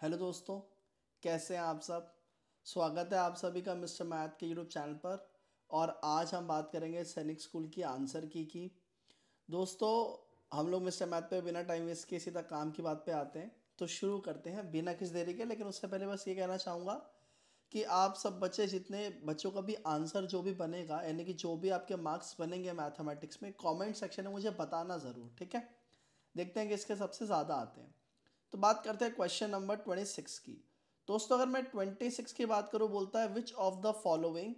Hello दोस्तों, कैसे हैं आप सब। स्वागत है आप सभी का मिस्टर मैथ के यूट्यूब चैनल पर। और आज हम बात करेंगे सैनिक स्कूल की आंसर की। दोस्तों, हम लोग मिस्टर मैथ पे बिना टाइम वेस्ट किए सीधा काम की बात पे आते हैं। तो शुरू करते हैं बिना किसी देरी के। लेकिन उससे पहले बस ये कहना चाहूँगा कि आप सब बच्चे, जितने बच्चों का भी आंसर जो भी बनेगा, यानी कि जो भी आपके मार्क्स बनेंगे मैथमेटिक्स में, कमेंट सेक्शन में मुझे बताना ज़रूर, ठीक है। देखते हैं कि इसके सबसे ज़्यादा आते हैं। तो बात करते हैं क्वेश्चन नंबर 26 की। दोस्तों, अगर मैं 26 की बात करूं, बोलता है which of the following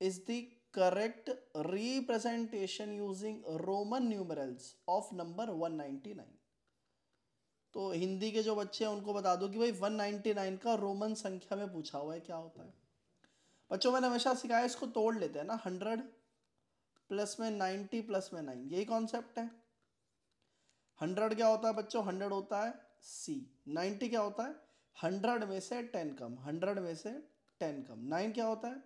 is the correct representation using Roman numerals of number 199। तो हिंदी के जो बच्चे हैं उनको बता दो कि भाई 199 का रोमन संख्या में पूछा हुआ है, क्या होता है। बच्चों, मैंने हमेशा सिखाया इसको तोड़ लेते हैं ना, 100 प्लस में 90 प्लस में 9, यही कॉन्सेप्ट है। 100 क्या होता है बच्चों, 100 होता है सी। 90 क्या होता है, 100 में से 10 कम, 100 में से 10 कम। 9 क्या होता है,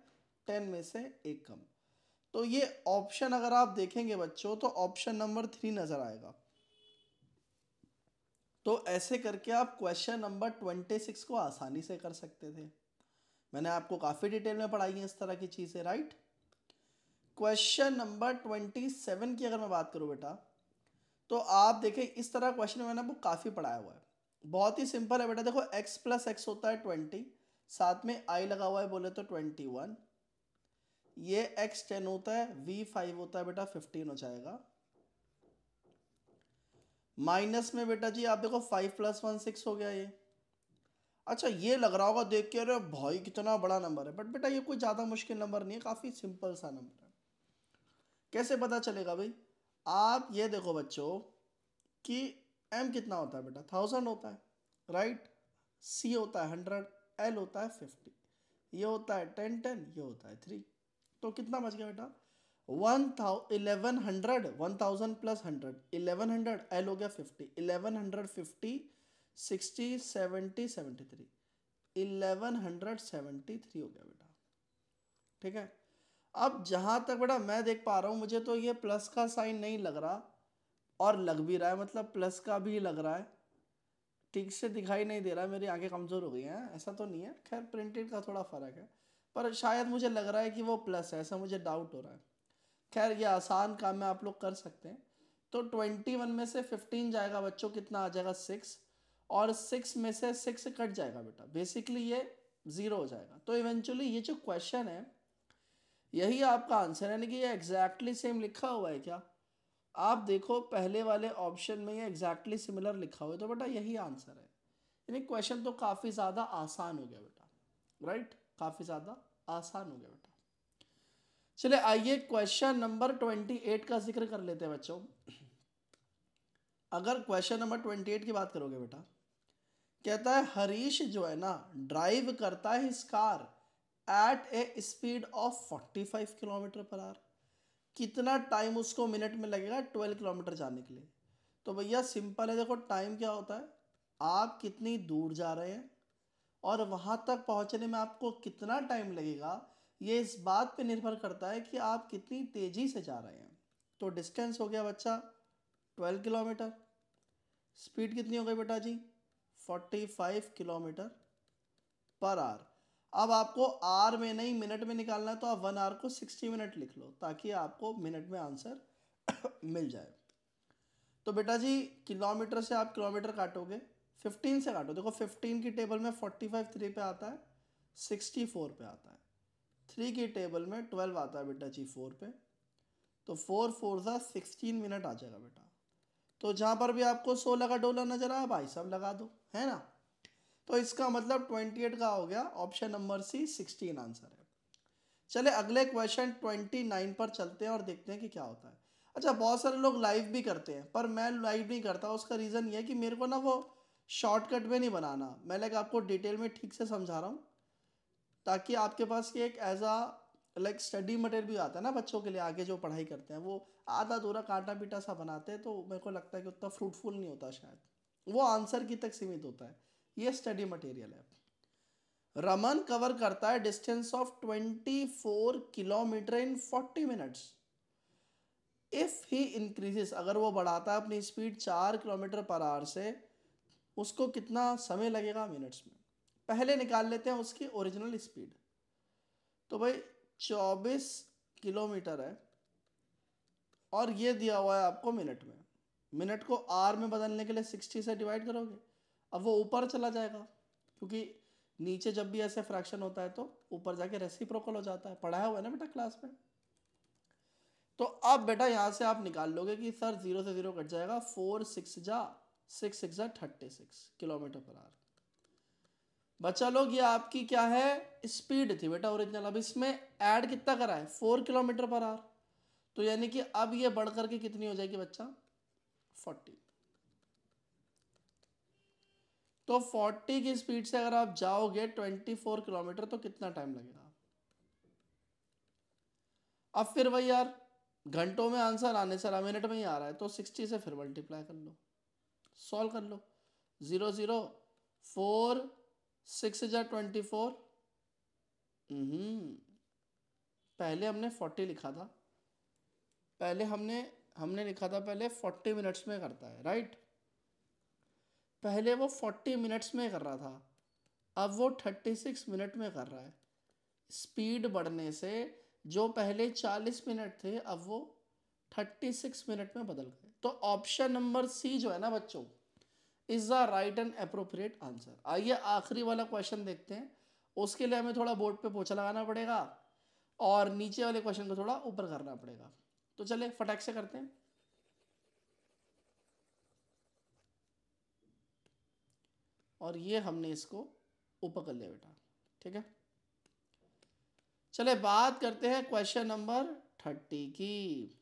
10 में से 1 कम। तो ये ऑप्शन अगर आप देखेंगे बच्चों, तो ऑप्शन नंबर 3 नजर आएगा। तो ऐसे करके आप क्वेश्चन नंबर 26 को आसानी से कर सकते थे। मैंने आपको काफ़ी डिटेल में पढ़ाई है इस तरह की चीज़ें, राइट। क्वेश्चन नंबर 27 की अगर मैं बात करूं बेटा, तो आप देखें इस तरह क्वेश्चन मैंने आपको काफ़ी पढ़ाया हुआ है। बहुत ही सिंपल है बेटा। देखो x प्लस एक्स होता है 20, साथ में i लगा हुआ है बोले तो 21। ये x 10 होता है, v 5 होता है बेटा, 15 हो जाएगा। माइनस में बेटा जी आप देखो 5 प्लस 1 6 हो गया ये। अच्छा, ये लग रहा होगा देख के, अरे भाई कितना बड़ा नंबर है, बट बेटा ये कोई ज़्यादा मुश्किल नंबर नहीं है, काफ़ी सिंपल सा नंबर है। कैसे पता चलेगा भाई, आप ये देखो बच्चों कि m कितना होता है बेटा, 1000 होता है, राइट। c होता है 100, l होता है 50, ये होता है 10 10, ये होता है 3। तो कितना बच गया बेटा, 1100, 1000 प्लस 100, 1100, l हो गया 50, 1150, 60, 70, 73, 1173 हो गया बेटा, ठीक है। अब जहां तक बेटा मैं देख पा रहा हूं, मुझे तो ये प्लस का साइन नहीं लग रहा, और लग भी रहा है, मतलब प्लस का भी लग रहा है, ठीक से दिखाई नहीं दे रहा है, मेरी आंखें कमज़ोर हो गई हैं, ऐसा तो नहीं है, खैर प्रिंटेड का थोड़ा फ़र्क है, पर शायद मुझे लग रहा है कि वो प्लस है, ऐसा मुझे डाउट हो रहा है। खैर ये आसान काम है, आप लोग कर सकते हैं। तो 21 में से 15 जाएगा बच्चों, कितना आ जाएगा 6, और 6 में से 6 कट जाएगा बेटा, बेसिकली ये 0 हो जाएगा। तो इवेंचुअली ये जो क्वेश्चन है यही आपका आंसर है, यानी कि ये एग्जैक्टली सेम लिखा हुआ है क्या। आप देखो पहले वाले ऑप्शन में ये एग्जैक्टली सिमिलर लिखा हुआ है, तो बेटा यही आंसर है। यानी क्वेश्चन तो काफ़ी ज़्यादा आसान हो गया बेटा, राइट, काफ़ी ज़्यादा आसान हो गया बेटा। चलिए आइए क्वेश्चन नंबर 28 का जिक्र कर लेते हैं बच्चों। अगर क्वेश्चन नंबर 28 की बात करोगे बेटा, कहता है हरीश जो है ना, ड्राइव करता है इस car eight A speed of 45 kilometre per hour. कितना टाइम उसको मिनट में लगेगा 12 किलोमीटर जाने के लिए। तो भैया सिंपल है, देखो टाइम क्या होता है, आप कितनी दूर जा रहे हैं और वहां तक पहुंचने में आपको कितना टाइम लगेगा, ये इस बात पे निर्भर करता है कि आप कितनी तेजी से जा रहे हैं। तो डिस्टेंस हो गया बच्चा 12 किलोमीटर, स्पीड कितनी हो गई बेटा जी 45 किलोमीटर पर आवर। अब आपको आर में नहीं मिनट में निकालना है, तो आप 1 आवर को 60 मिनट लिख लो, ताकि आपको मिनट में आंसर मिल जाए। तो बेटा जी किलोमीटर से आप किलोमीटर काटोगे, 15 से काटो, देखो 15 की टेबल में 45 3 पे आता है, 64 पे आता है। 3 की टेबल में 12 आता है बेटा जी 4 पे, तो 4 4 ज़ा 16 मिनट आ जाएगा बेटा। तो जहाँ पर भी आपको 16 का डोला नजर आया भाई सब लगा दो, है ना। तो इसका मतलब 28 का हो गया ऑप्शन नंबर सी, 16 आंसर है। चले अगले क्वेश्चन 29 पर चलते हैं और देखते हैं कि क्या होता है। अच्छा, बहुत सारे लोग लाइव भी करते हैं, पर मैं लाइव नहीं करता, उसका रीज़न ये है कि मेरे को ना वो शॉर्टकट में नहीं बनाना, मैं लाइक आपको डिटेल में ठीक से समझा रहा हूँ, ताकि आपके पास ये एक एज आ लाइक स्टडी मटेरियल भी आता है ना बच्चों के लिए, आगे जो पढ़ाई करते हैं वो आधा अधूरा कांटा पीटा सा बनाते हैं, तो मेरे को लगता है कि उतना फ्रूटफुल नहीं होता, शायद वो आंसर की तक सीमित होता है। ये स्टडी मटेरियल है। रमन कवर करता है distance of 24 kilometre in 40 minutes. If he increases, अगर वो बढ़ाता है अपनी स्पीड 4 किलोमीटर पर आवर से उसको कितना समय लगेगा मिनट्स में। पहले निकाल लेते हैं उसकी ओरिजिनल स्पीड। तो भाई 24 किलोमीटर है और ये दिया हुआ है आपको मिनट में। मिनट को आर में बदलने के लिए 60 से डिवाइड करोगे, अब वो ऊपर चला जाएगा, क्योंकि नीचे जब भी ऐसे फ्रैक्शन होता है तो ऊपर जाके रेसिप्रोकल हो जाता है। पढ़ाया हुआ है ना बेटा क्लास में। तो अब बेटा यहाँ से आप निकाल लोगे कि सर 0 से 0 कट जाएगा, 4 6 जा 36 किलोमीटर पर आवर। बच्चा लोग ये आपकी क्या है, स्पीड थी बेटा ओरिजिनल। अब इसमें ऐड कितना करा है, 4 किलोमीटर पर आवर। तो यानी कि अब ये बढ़ करके कितनी हो जाएगी बच्चा, 40। तो 40 की स्पीड से अगर आप जाओगे 24 किलोमीटर तो कितना टाइम लगेगा। अब फिर वही यार, घंटों में आंसर आने से मिनट में ही आ रहा है, तो 60 से फिर मल्टीप्लाई कर लो, सॉल्व कर लो। 0 0 4 6 जा 24। पहले हमने 40 लिखा था, पहले हमने लिखा था पहले 40 मिनट्स में करता है, राइट। पहले वो 40 मिनट्स में कर रहा था, अब वो 36 मिनट में कर रहा है। स्पीड बढ़ने से जो पहले 40 मिनट थे अब वो 36 मिनट में बदल गए। तो ऑप्शन नंबर सी जो है ना बच्चों, is the right and appropriate answer. आइए आखिरी वाला क्वेश्चन देखते हैं। उसके लिए हमें थोड़ा बोर्ड पे पोछा लगाना पड़ेगा और नीचे वाले क्वेश्चन को थोड़ा ऊपर करना पड़ेगा। तो चले फटाक से करते हैं। और ये हमने इसको ऊपर कर लिया बेटा, ठीक है। चले बात करते हैं क्वेश्चन नंबर 30 की।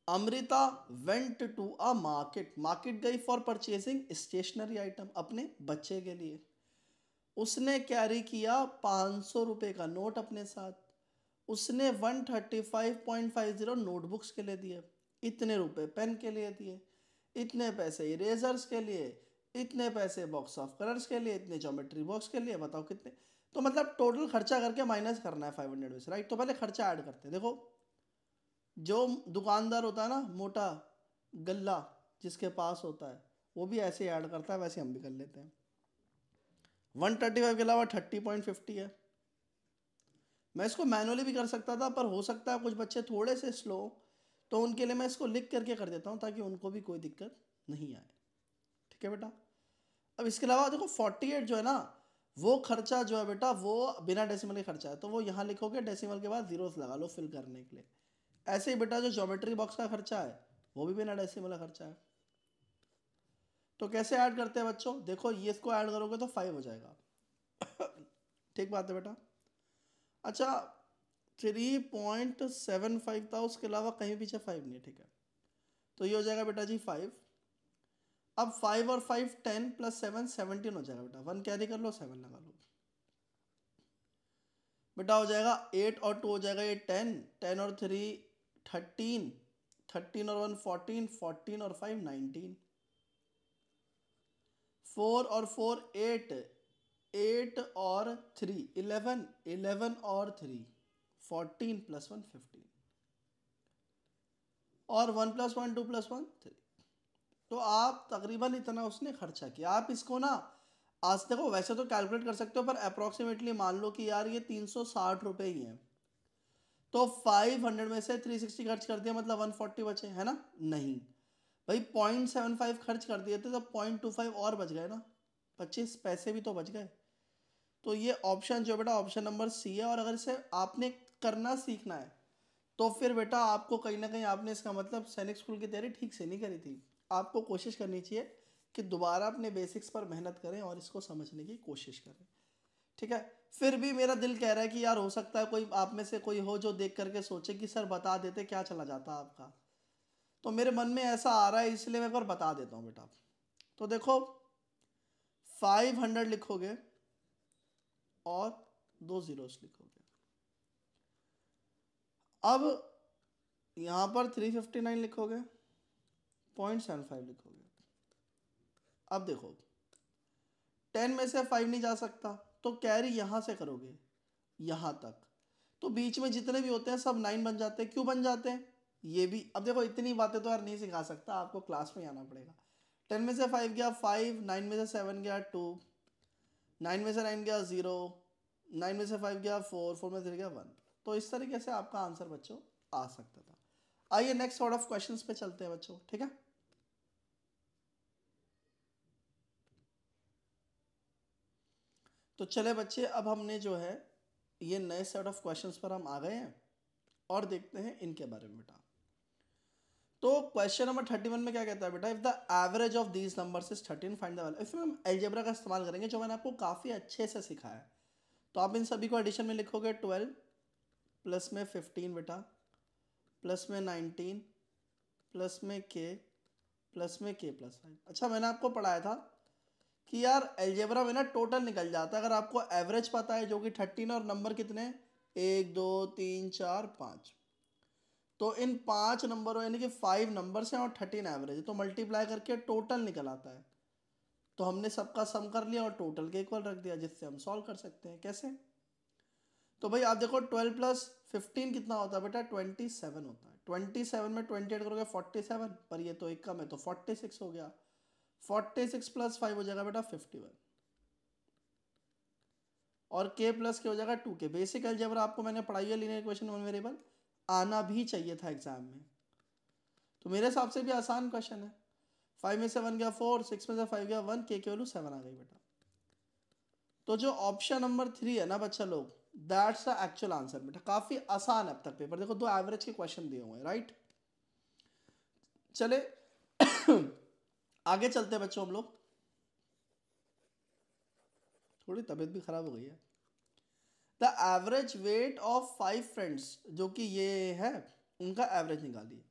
Amrita went to a market, market गई फॉर परचेसिंग स्टेशनरी आइटम अपने बच्चे के लिए। उसने कैरी किया 500 रुपये का नोट अपने साथ। उसने 135.50 नोटबुक्स के लिए दिए, इतने रुपए पेन के लिए दिए, इतने पैसे इरेजर्स के लिए, इतने पैसे बॉक्स ऑफ कलर्स के लिए, इतने ज्योमेट्री बॉक्स के लिए। बताओ कितने। तो मतलब टोटल खर्चा करके माइनस करना है 500 में से, राइट। तो पहले खर्चा ऐड करते हैं। देखो जो दुकानदार होता है ना, मोटा गल्ला जिसके पास होता है, वो भी ऐसे ऐड करता है, वैसे हम भी कर लेते हैं। 135 के अलावा 30.50 है। मैं इसको मैनुअली भी कर सकता था, पर हो सकता है कुछ बच्चे थोड़े से स्लो, तो उनके लिए मैं इसको लिख करके कर देता हूँ ताकि उनको भी कोई दिक्कत नहीं आए, ठीक है बेटा। अब इसके अलावा देखो 48 जो है ना, वो खर्चा जो है बेटा वो बिना डेसिमल के खर्चा है, तो वो यहाँ लिखोगे, डेसिमल के बाद जीरोस लगा लो फिल करने के लिए। ऐसे ही बेटा जो ज्योमेट्री बॉक्स का खर्चा है वो भी बिना डेसिमल का खर्चा है। तो कैसे ऐड करते हैं बच्चों, देखो ये इसको ऐड करोगे तो 5 हो जाएगा ठीक बात है बेटा। अच्छा 3.75 था, उसके अलावा कहीं पीछे 5 नहीं है, ठीक है। तो ये हो जाएगा बेटा जी 5। अब 5 और 5 10 प्लस 7 17 हो जाएगा बेटा। 1 कैरी कर लो, 7 लगा लो बेटा। हो जाएगा 8 और 2 हो जाएगा ये 10, 10 और 3 13, 13 और 1 14, 14 और 5 19, 4 और 4 8, 8 और 3 11, 11 और 3 14 प्लस 1 15, और 1 प्लस 1 2 प्लस 1 3। तो आप तकरीबन इतना उसने खर्चा किया। आप इसको ना आज देखो वैसे तो कैलकुलेट कर सकते हो, पर अप्रोक्सीमेटली मान लो कि यार ये 360 रुपये ही हैं, तो 500 में से 360 खर्च कर दिया, मतलब 140 बचे, है ना। नहीं भाई 0.75 खर्च कर दिए थे तो 0.25 और बच गए ना, 25 पैसे भी तो बच गए। तो ये ऑप्शन जो बेटा ऑप्शन नंबर सी है। और अगर इसे आपने करना सीखना है तो फिर बेटा आपको कहीं ना कहीं आपने इसका मतलब सैनिक स्कूल की तैयारी ठीक से नहीं करी थी। आपको कोशिश करनी चाहिए कि दोबारा अपने बेसिक्स पर मेहनत करें और इसको समझने की कोशिश करें, ठीक है। फिर भी मेरा दिल कह रहा है कि यार हो सकता है कोई आप में से कोई हो जो देख करके सोचे कि सर बता देते क्या चला जाता आपका। तो मेरे मन में ऐसा आ रहा है, इसलिए मैं एक बार बता देता हूँ बेटा। तो देखो 500 लिखोगे और 2 जीरोस लिखोगे। अब यहाँ पर 359 लिखोगे, 0.75 लिखोगे। अब देखो 10 में से 5 नहीं जा सकता, तो कैरी यहाँ से करोगे यहाँ तक, तो बीच में जितने भी होते हैं सब 9 बन जाते हैं। क्यों बन जाते हैं ये भी, अब देखो इतनी बातें तो यार नहीं सिखा सकता, आपको क्लास में आना पड़ेगा। 10 में से 5 गया 5, 9 में से 7 गया 2, 9 में से 9 गया 0, 9 में से 5 गया 4, 4 में से 3 गया 1। तो इस तरीके से आपका आंसर बच्चों आ सकता था। आइए नेक्स्ट सॉर्ट ऑफ क्वेश्चंस पे चलते हैं बच्चों, ठीक है। तो चले बच्चे, अब हमने जो है ये नए सेट ऑफ क्वेश्चंस पर हम आ गए हैं और देखते हैं इनके बारे में बेटा। तो क्वेश्चन नंबर 31 में क्या कहता है बेटा, if the average of these numbers is 13 find the value. इसमें हम अलजेब्रा का इस्तेमाल करेंगे जो मैंने आपको काफ़ी अच्छे से सिखाया है। तो आप इन सभी को एडिशन में लिखोगे 12 प्लस में 15 बेटा, प्लस में 19 प्लस में k प्लस में k प्लस 5। अच्छा, मैंने आपको पढ़ाया था कि यार अलजेब्रा में ना टोटल निकल जाता है अगर आपको एवरेज पता है, जो कि 13 और नंबर कितने 1 2 3 4 5। तो इन 5 नंबरों यानी कि 5 नंबर्स हैं और 13 एवरेज है, तो मल्टीप्लाई करके टोटल निकल आता है। तो हमने सबका सम कर लिया और टोटल के इक्वल रख दिया, जिससे हम सॉल्व कर सकते हैं। कैसे? तो भाई आप देखो 12 प्लस 15 कितना होता है बेटा 27 होता है। 27 में 28 करोगे 47, पर ये तो एक कम है तो 46 हो गया। 46 प्लस 5 हो जाएगा बेटा 51 और k प्लस के हो जाएगा 2k। बेसिक अलजेब्रा आपको मैंने पढ़ाई है, लीनियर इक्वेशन वन वेरिएबल आना भी चाहिए था एग्जाम में। तो मेरे हिसाब से भी आसान क्वेश्चन है। 5 में से 1 गया 4, 6 में से 5 गया 1, k की वैल्यू 7 आ गई बेटा। तो जो ऑप्शन नंबर 3 है ना बच्चा लोग, दैट्स द एक्चुअल आंसर बेटा। काफी आसान है अब तक पेपर, देखो 2 एवरेज के क्वेश्चन दिए हुए हैं, राइट। चले आगे चलते हैं बच्चों हम लोग। थोड़ी तबीयत भी खराब हो गई है। The average weight of 5 friends, जो कि ये है, उनका एवरेज निकालिए।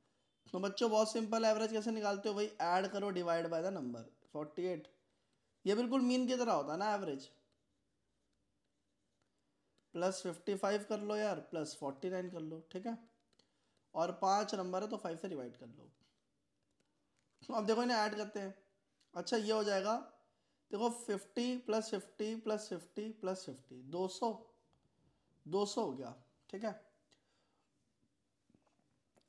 तो बच्चों बहुत सिंपल, एवरेज कैसे निकालते हो भाई, ऐड करो डिवाइड बाय द नंबर 48। ये बिल्कुल मीन की तरह होता है ना एवरेज। प्लस 55 कर लो यार, प्लस 49 कर लो, ठीक है। और 5 नंबर है तो 5 से डिवाइड कर लो। अब देखो इन्हें ऐड करते हैं। अच्छा ये हो जाएगा, देखो 50 प्लस 50 प्लस 50 प्लस 50 200 200 हो गया, ठीक है।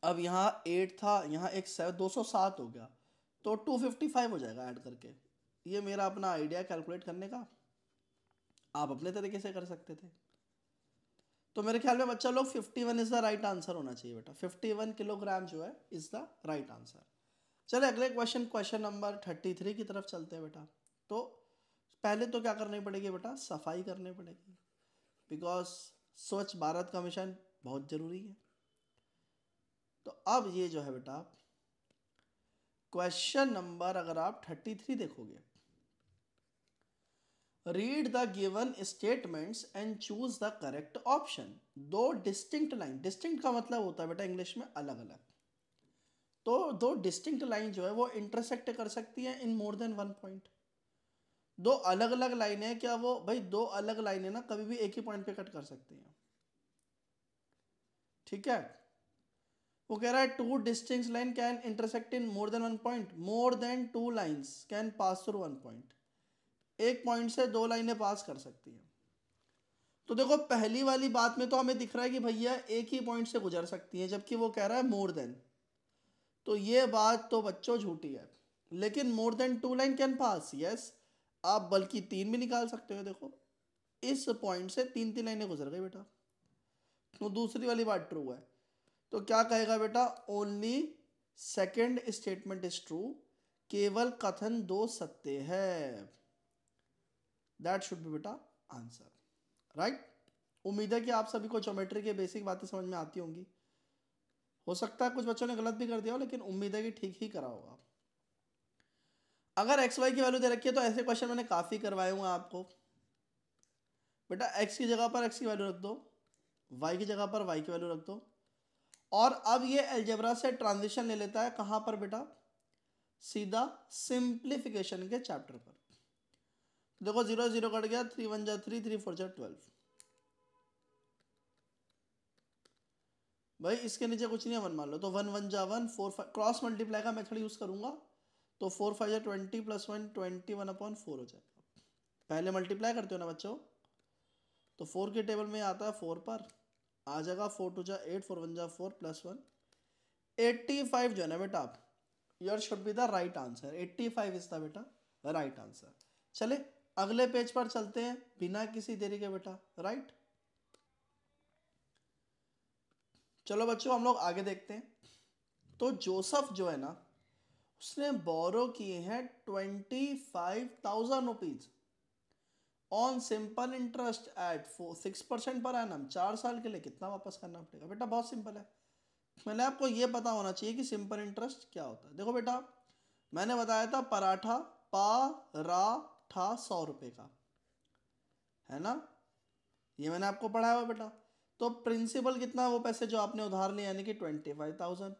अब यहाँ 8 था, यहाँ एक 7, 207 हो गया, तो 255 हो जाएगा ऐड करके। ये मेरा अपना आइडिया कैलकुलेट करने का, आप अपने तरीके से कर सकते थे। तो मेरे ख्याल में बच्चा लोग 51 इज द राइट आंसर होना चाहिए बेटा। 51 किलोग्राम जो है इज द राइट आंसर। चले अगले क्वेश्चन, क्वेश्चन नंबर 33 की तरफ चलते हैं बेटा। तो पहले तो क्या करनी पड़ेगी बेटा, सफाई करनी पड़ेगी, बिकॉज स्वच्छ भारत का मिशन बहुत जरूरी है। तो अब ये जो है बेटा क्वेश्चन नंबर, अगर आप 33 देखोगे, read the given statements and choose the correct option. दो डिस्टिंक्ट लाइन, डिस्टिंक्ट का मतलब होता है बेटा इंग्लिश में अलग अलग, तो दो डिस्टिंक्ट लाइन जो है वो इंटरसेक्ट कर सकती है इन मोर देन वन पॉइंट। दो अलग अलग लाइनें हैं, क्या वो भाई दो अलग लाइनें ना कभी भी एक ही पॉइंट पे कट कर सकती हैं, ठीक है। वो कह रहा है two distinct line can intersect in more than one point, more than two lines can pass through one point. एक पॉइंट से दो लाइनें पास कर सकती हैं। तो देखो पहली वाली बात में तो हमें दिख रहा है कि भैया एक ही पॉइंट से गुजर सकती है, जबकि वो कह रहा है मोर देन, तो ये बात तो बच्चों झूठी है। लेकिन more than two line can pass, yes, आप बल्कि 3 भी निकाल सकते हो। देखो इस पॉइंट से 3 लाइनें गुजर गई बेटा, तो दूसरी वाली बात ट्रू है। तो क्या कहेगा बेटा, only second statement is true, केवल कथन दो सत्य है। दैट शुड बी बेटा आंसर, राइट। उम्मीद है कि आप सभी को ज्योमेट्री की बेसिक बातें समझ में आती होंगी। हो सकता है कुछ बच्चों ने गलत भी कर दिया हो, लेकिन उम्मीद है कि ठीक ही करा होगा। अगर एक्स वाई की वैल्यू दे रखी है तो ऐसे क्वेश्चन मैंने काफ़ी करवाए हुए हैं आपको। बेटा एक्स की जगह पर एक्स की वैल्यू रख दो, वाई की जगह पर वाई की वैल्यू रख दो। और अब ये अलजेब्रा से ट्रांजिशन ले लेता है कहाँ पर बेटा, सीधा सिंप्लीफिकेशन के चैप्टर पर। देखो 0 0 कट गया, 3 1 जा 3, 3 4 जा 12। भाई इसके नीचे कुछ नहीं है, 1 मान लो, तो 1 1 जा 1, 4 5, क्रॉस मल्टीप्लाई का मेथड यूज करूंगा, तो 4 5 जा 20 प्लस 1 21/4 हो जाएगा। पहले मल्टीप्लाई करते हो ना बच्चों, तो 4 के टेबल में आता है 4 पर आ जाएगा, 4 2 जा 8, 4 1 जा 4 प्लस 1 85 जो है ना बेटा your should be the right answer. 85 is the बेटा राइट आंसर। चले अगले पेज पर चलते हैं बिना किसी देरी के बेटा, राइट। चलो बच्चों हम लोग आगे देखते हैं। तो जोसेफ जो है ना, उसने बोरो किए हैं 25,000 rupees on simple interest eight 6% per annum. 4 साल के लिए कितना वापस करना पड़ेगा? बेटा बहुत सिंपल है, मैंने आपको ये पता होना चाहिए कि सिंपल इंटरेस्ट क्या होता है। देखो बेटा, मैंने बताया था पराठा पराठा 100 रुपये का, है ना, ये मैंने आपको पढ़ाया हुआ बेटा। तो प्रिंसिपल कितना है, वो पैसे जो आपने उधार लिए यानी कि 25,000।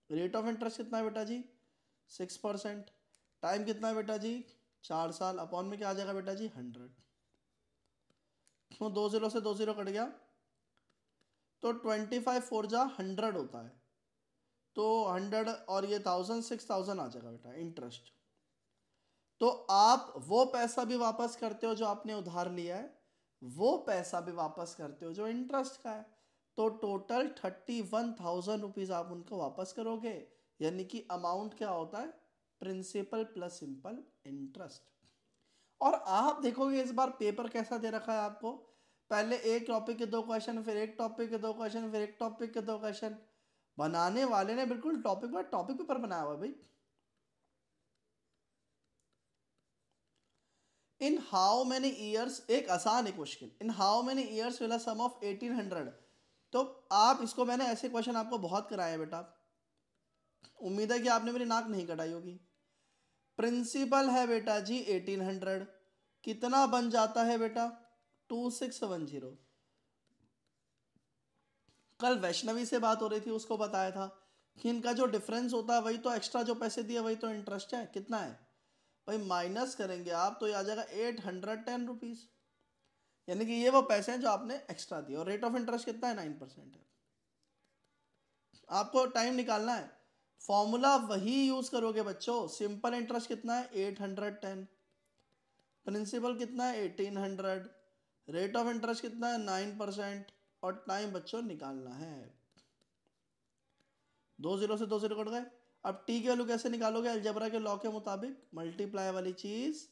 रेट ऑफ इंटरेस्ट कितना है बेटा जी? 6%। टाइम कितना है बेटा जी? 4 साल। अपॉन में क्या आ जाएगा बेटा जी? 100। तो 2 जीरो से 2 जीरो कट गया, तो 25 4 जा 100 होता है, तो 100 और ये 1000 6000 आ जाएगा बेटा इंटरेस्ट। तो आप वो पैसा भी वापस करते हो जो आपने उधार लिया है, वो पैसा भी वापस करते हो जो इंटरेस्ट का है। तो टोटल 31,000 रुपीज आप उनको वापस करोगे, यानी कि अमाउंट क्या होता है? Principal plus simple interest. और आप देखोगे इस बार पेपर कैसा दे रखा है आपको, पहले एक टॉपिक के 2 क्वेश्चन, फिर एक टॉपिक के 2 क्वेश्चन, फिर एक टॉपिक के 2 क्वेश्चन। बनाने वाले ने बिल्कुल टॉपिक पर टॉपिक पेपर बनाया हुआ भाई। इन हाउ मेनी ईयर्स, एक आसान है question, in how many years will a sum of 1800। तो आप इसको, मैंने ऐसे क्वेश्चन आपको बहुत कराए हैं बेटा, उम्मीद है कि आपने मेरी नाक नहीं कटाई होगी। प्रिंसिपल है बेटा जी 1800, कितना बन जाता है बेटा? 2610। कल वैष्णवी से बात हो रही थी, उसको बताया था कि इनका जो डिफरेंस होता है वही तो एक्स्ट्रा जो पैसे दिए वही तो इंटरेस्ट है। कितना है भाई? माइनस करेंगे आप तो ये आ जाएगा 810 रुपीज, यानी कि ये वो पैसे हैं जो आपने एक्स्ट्रा दिए। और रेट ऑफ इंटरेस्ट कितना है? 9% है। आपको टाइम निकालना है, फॉर्मूला वही यूज करोगे बच्चों। सिंपल इंटरेस्ट कितना है? 810। प्रिंसिपल कितना है? 1800। रेट ऑफ इंटरेस्ट कितना है? 9%। और टाइम बच्चों निकालना है। 2 जीरो से 2 जीरो कट गए। अब टी की वैल्यू कैसे निकालोगे? अलजेब्रा के लॉ के मुताबिक मल्टीप्लाई वाली चीज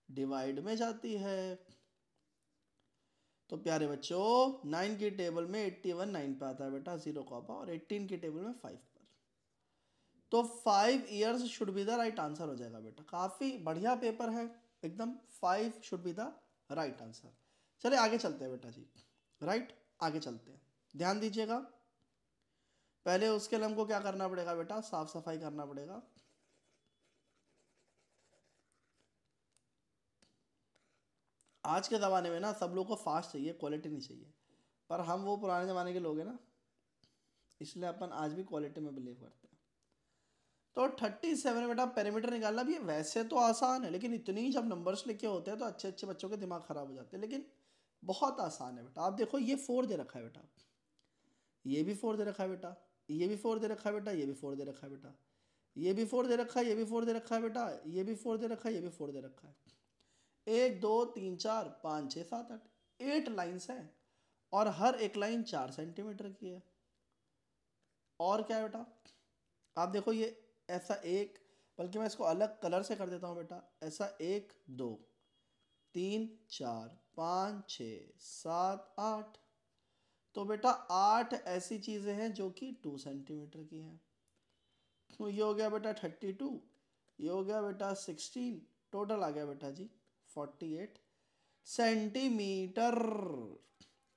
डिवाइड में जाती है। तो प्यारे बच्चों 9 की टेबल में 81 9 पे आता है बेटा, 0 कॉपा, और 18 की टेबल में 5 पर। तो 5 years should be the right answer हो जाएगा बेटा। काफ़ी बढ़िया पेपर है एकदम, 5 should be the right answer. चलिए आगे चलते हैं बेटा जी, राइट आगे चलते हैं, ध्यान दीजिएगा। पहले उसके लिए हमको क्या करना पड़ेगा बेटा? साफ सफाई करना पड़ेगा। आज के ज़माने में ना सब लोग को फास्ट चाहिए, क्वालिटी नहीं चाहिए, पर हम वो पुराने ज़माने के लोग हैं ना, इसलिए अपन आज भी क्वालिटी में बिलीव करते हैं। तो 37 बेटा पेरीमीटर निकालना भी वैसे तो आसान है, लेकिन इतनी जब नंबर्स लिखे होते हैं तो अच्छे अच्छे बच्चों के दिमाग खराब हो जाते हैं, लेकिन बहुत आसान है बेटा। आप देखो ये 4 दे रखा है बेटा, ये भी 4 दे रखा है बेटा, ये भी 4 दे रखा है बेटा, ये भी 4 दे रखा है बेटा, ये भी 4 दे रखा है, ये भी 4 दे रखा है बेटा, ये भी 4 दे रखा है, ये भी 4 दे रखा है। 1 2 3 4 5 6 7 8 8 लाइन्स हैं, और हर एक लाइन 4 सेंटीमीटर की है। और क्या है बेटा? आप देखो ये ऐसा एक, बल्कि मैं इसको अलग कलर से कर देता हूँ बेटा, ऐसा 1 2 3 4 5 6 7 8। तो बेटा 8 ऐसी चीज़ें हैं जो कि 2 सेंटीमीटर की हैं। तो ये हो गया बेटा 32, ये हो गया बेटा 16, टोटल आ गया बेटा जी 48 सेंटीमीटर।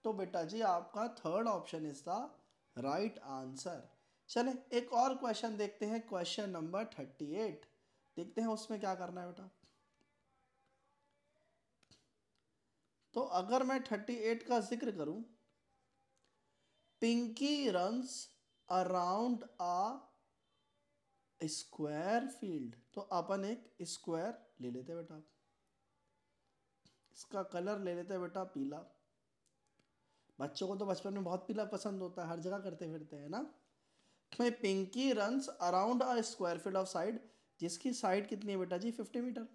तो बेटा जी आपका third option is the right answer. चले एक और क्वेश्चन देखते हैं, क्वेश्चन नंबर 38। देखते हैं उसमें क्या करना है बेटा। तो अगर मैं 38 का जिक्र करूं, Pinky runs around a square field, तो अपन एक स्क्वायर ले लेते हैं बेटा, इसका कलर ले लेते हैं बेटा पीला। बच्चों को तो बचपन में बहुत पीला पसंद होता है, हर जगह करते फिरते हैं ना। मैं Pinky runs around a square field of side, जिसकी साइड कितनी है बेटा जी? 50 मीटर।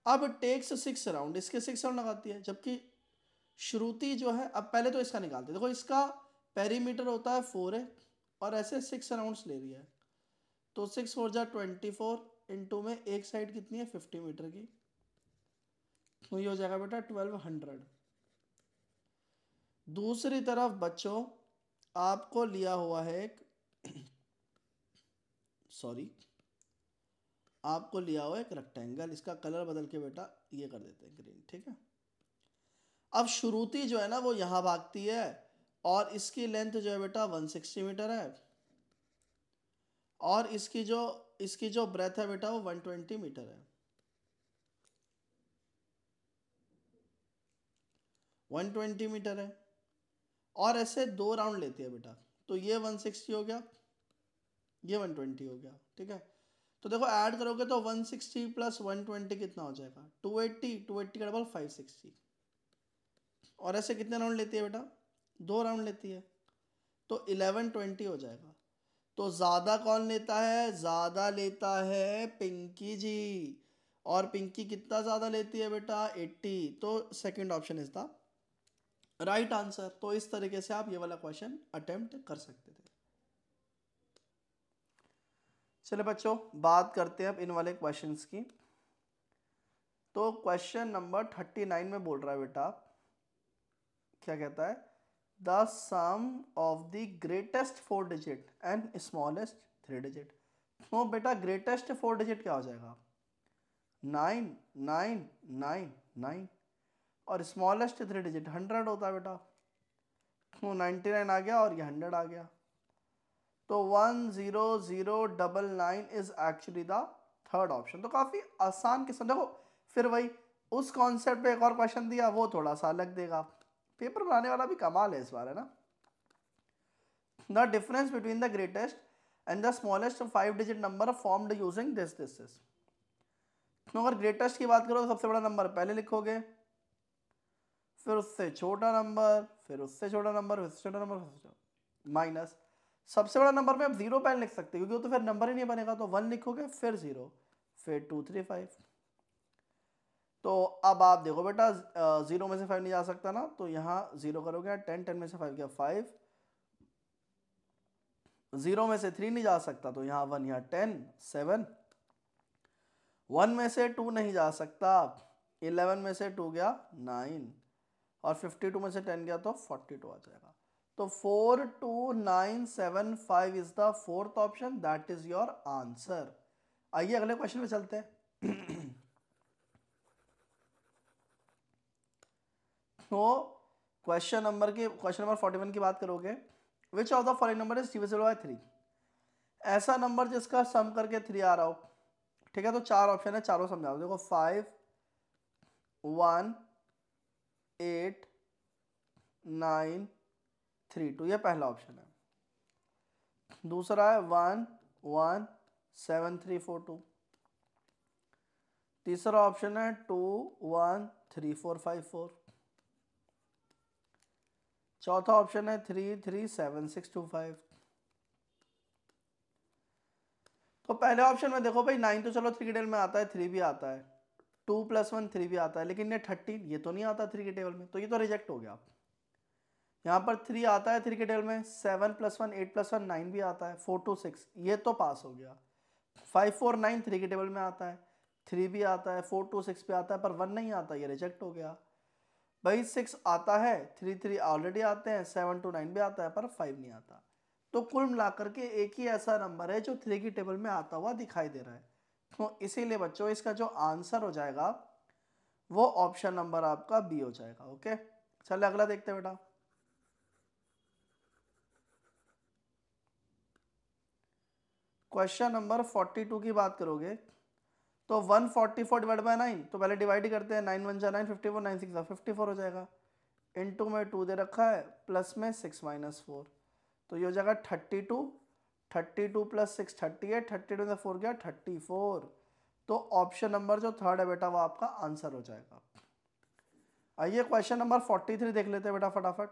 अब टेक्स 6 राउंड, इसके 6 राउंड लगाती है, जबकि श्रुति जो है, अब पहले तो इसका निकालते हैं। देखो इसका पेरीमीटर होता है 4 है, और ऐसे 6 राउंड्स ले रही है, तो 6 4 जा 24 इंटू में एक साइड कितनी है 50 मीटर की, तो ये हो जाएगा बेटा 1200। दूसरी तरफ बच्चों आपको लिया हुआ है एक सॉरी आपको लिया हुआ एक रेक्टेंगल, इसका कलर बदल के बेटा ये कर देते हैं ग्रीन, ठीक है। अब श्रुति जो है ना वो यहाँ भागती है और इसकी लेंथ जो है बेटा 160 मीटर है और इसकी जो ब्रेथ है बेटा वो 120 मीटर है, 120 मीटर है और ऐसे 2 राउंड लेती है बेटा, तो ये 160 हो गया, ये 120 हो गया, ठीक है। तो देखो ऐड करोगे तो 160 प्लस 120 कितना हो जाएगा 280, 280 का डबल 560, और ऐसे कितने राउंड लेती है बेटा 2 राउंड लेती है, तो 1120 हो जाएगा। तो ज़्यादा कौन लेता है, ज़्यादा लेता है पिंकी जी, और पिंकी कितना ज़्यादा लेती है बेटा 80, तो second option is the right answer. तो इस तरीके से आप ये वाला क्वेश्चन अटेम्प्ट कर सकते थे। चलिए बच्चों बात करते हैं अब इन वाले क्वेश्चंस की। तो क्वेश्चन नंबर 39 में बोल रहा है बेटा, क्या कहता है, the sum of the greatest 4 digit and smallest 3 digit. तो बेटा ग्रेटेस्ट 4 डिजिट क्या हो जाएगा 9 9 9 9 और स्मॉलेस्ट 3 डिजिट 100 होता है बेटा, तो 99 आ गया और ये 100 आ गया, तो 10099 is actually the third option. तो काफी आसान किस्म, देखो फिर वही उस कॉन्सेप्ट पे एक और क्वेश्चन दिया, वो थोड़ा सा अलग देगा, पेपर बनाने वाला भी कमाल है इस बार, है ना। The difference between the greatest and the smallest 5 digit number formed using this. तो अगर ग्रेटेस्ट की बात करो तो सबसे बड़ा नंबर पहले लिखोगे, फिर उससे छोटा नंबर, फिर उससे छोटा नंबर, फिर उससे छोटा नंबर, माइनस सबसे बड़ा नंबर में आप 0 पहले लिख सकते हो क्योंकि तो फिर नंबर ही नहीं बनेगा, तो 1 लिखोगे फिर 0 फिर 2 3 5। तो अब आप देखो बेटा 0 में से 5 नहीं जा सकता ना, तो यहाँ 0 करोगे 10, 10 में से 5 गया 5, 0 में से 3 नहीं जा सकता तो यहाँ 1, यहाँ 10 7, 1 में से 2 नहीं जा सकता, 11 में से 2 गया 9 और 52 में से 10 गया तो 42 आ जाएगा। तो 42975 is the fourth option, that is your answer. आइए अगले क्वेश्चन में चलते हैं। तो क्वेश्चन नंबर 41 की बात करोगे, विच of the following number is divisible by 3। ऐसा नंबर जिसका सम करके 3 आ रहा हो, ठीक है। तो 4 ऑप्शन है, चारों समझा दो। देखो 5 1 8 9 3 2, ये पहला ऑप्शन है। दूसरा है 1 1 7 3 4 2। तीसरा ऑप्शन है 2 1 3 4 5 4। चौथा ऑप्शन है 3 3 7 6 2 5। तो पहले ऑप्शन में देखो भाई 9 तो चलो 3 के टेबल में आता है, 3 भी आता है, 2 + 1 3 भी आता है, लेकिन ये 13 ये तो नहीं आता 3 के टेबल में, तो ये तो रिजेक्ट हो गया। यहाँ पर 3 आता है 3 के टेबल में, 7 + 1 8 + 1 9 भी आता है, 4 2 6 ये तो पास हो गया। 5 4 9 3 के टेबल में आता है, 3 भी आता है, 4 2 6 भी आता है, पर 1 नहीं आता, ये रिजेक्ट हो गया। भाई 6 आता है, 3 3 ऑलरेडी आते हैं, 7 2 9 भी आता है, पर 5 नहीं आता। तो कुल मिलाकर के एक ही ऐसा नंबर है जो 3 की टेबल में आता हुआ दिखाई दे रहा है, तो इसीलिए बच्चों इसका जो आंसर हो जाएगा वो ऑप्शन नंबर आपका बी हो जाएगा। ओके चलिए अगला देखते हैं बेटा। क्वेश्चन नंबर 42 की बात करोगे तो 144 डिवाइड बाय 9, तो पहले डिवाइड ही करते हैं, 9 1 जा 9 54 9 6 54 हो जाएगा, इनटू में 2 दे रखा है, प्लस में 6 - 4, तो ये हो जाएगा 32 32 + 6 38, 32 में 4 गया 34। तो ऑप्शन नंबर जो थर्ड है बेटा वो आपका आंसर हो जाएगा। आइए क्वेश्चन नंबर 43 देख लेते हैं बेटा फटाफट।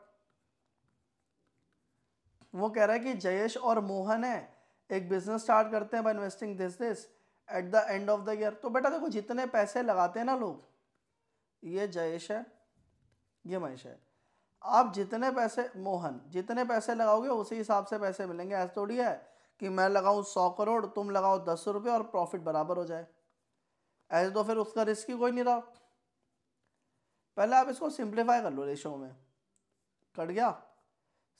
वो कह रहा है कि जयेश और मोहन है एक बिजनेस स्टार्ट करते हैं by investing this at the end of the year. तो बेटा देखो जितने पैसे लगाते हैं ना लोग, ये जयेश है ये महेश है, आप जितने पैसे, मोहन जितने पैसे लगाओगे उसी हिसाब से पैसे मिलेंगे। ऐसा थोड़ी है कि मैं लगाऊं 100 करोड़, तुम लगाओ 10 रुपये और प्रॉफिट बराबर हो जाए। ऐसे तो फिर उसका रिस्क ही कोई नहीं रहा। पहले आप इसको सिंप्लीफाई कर लो, रेशो में कट गया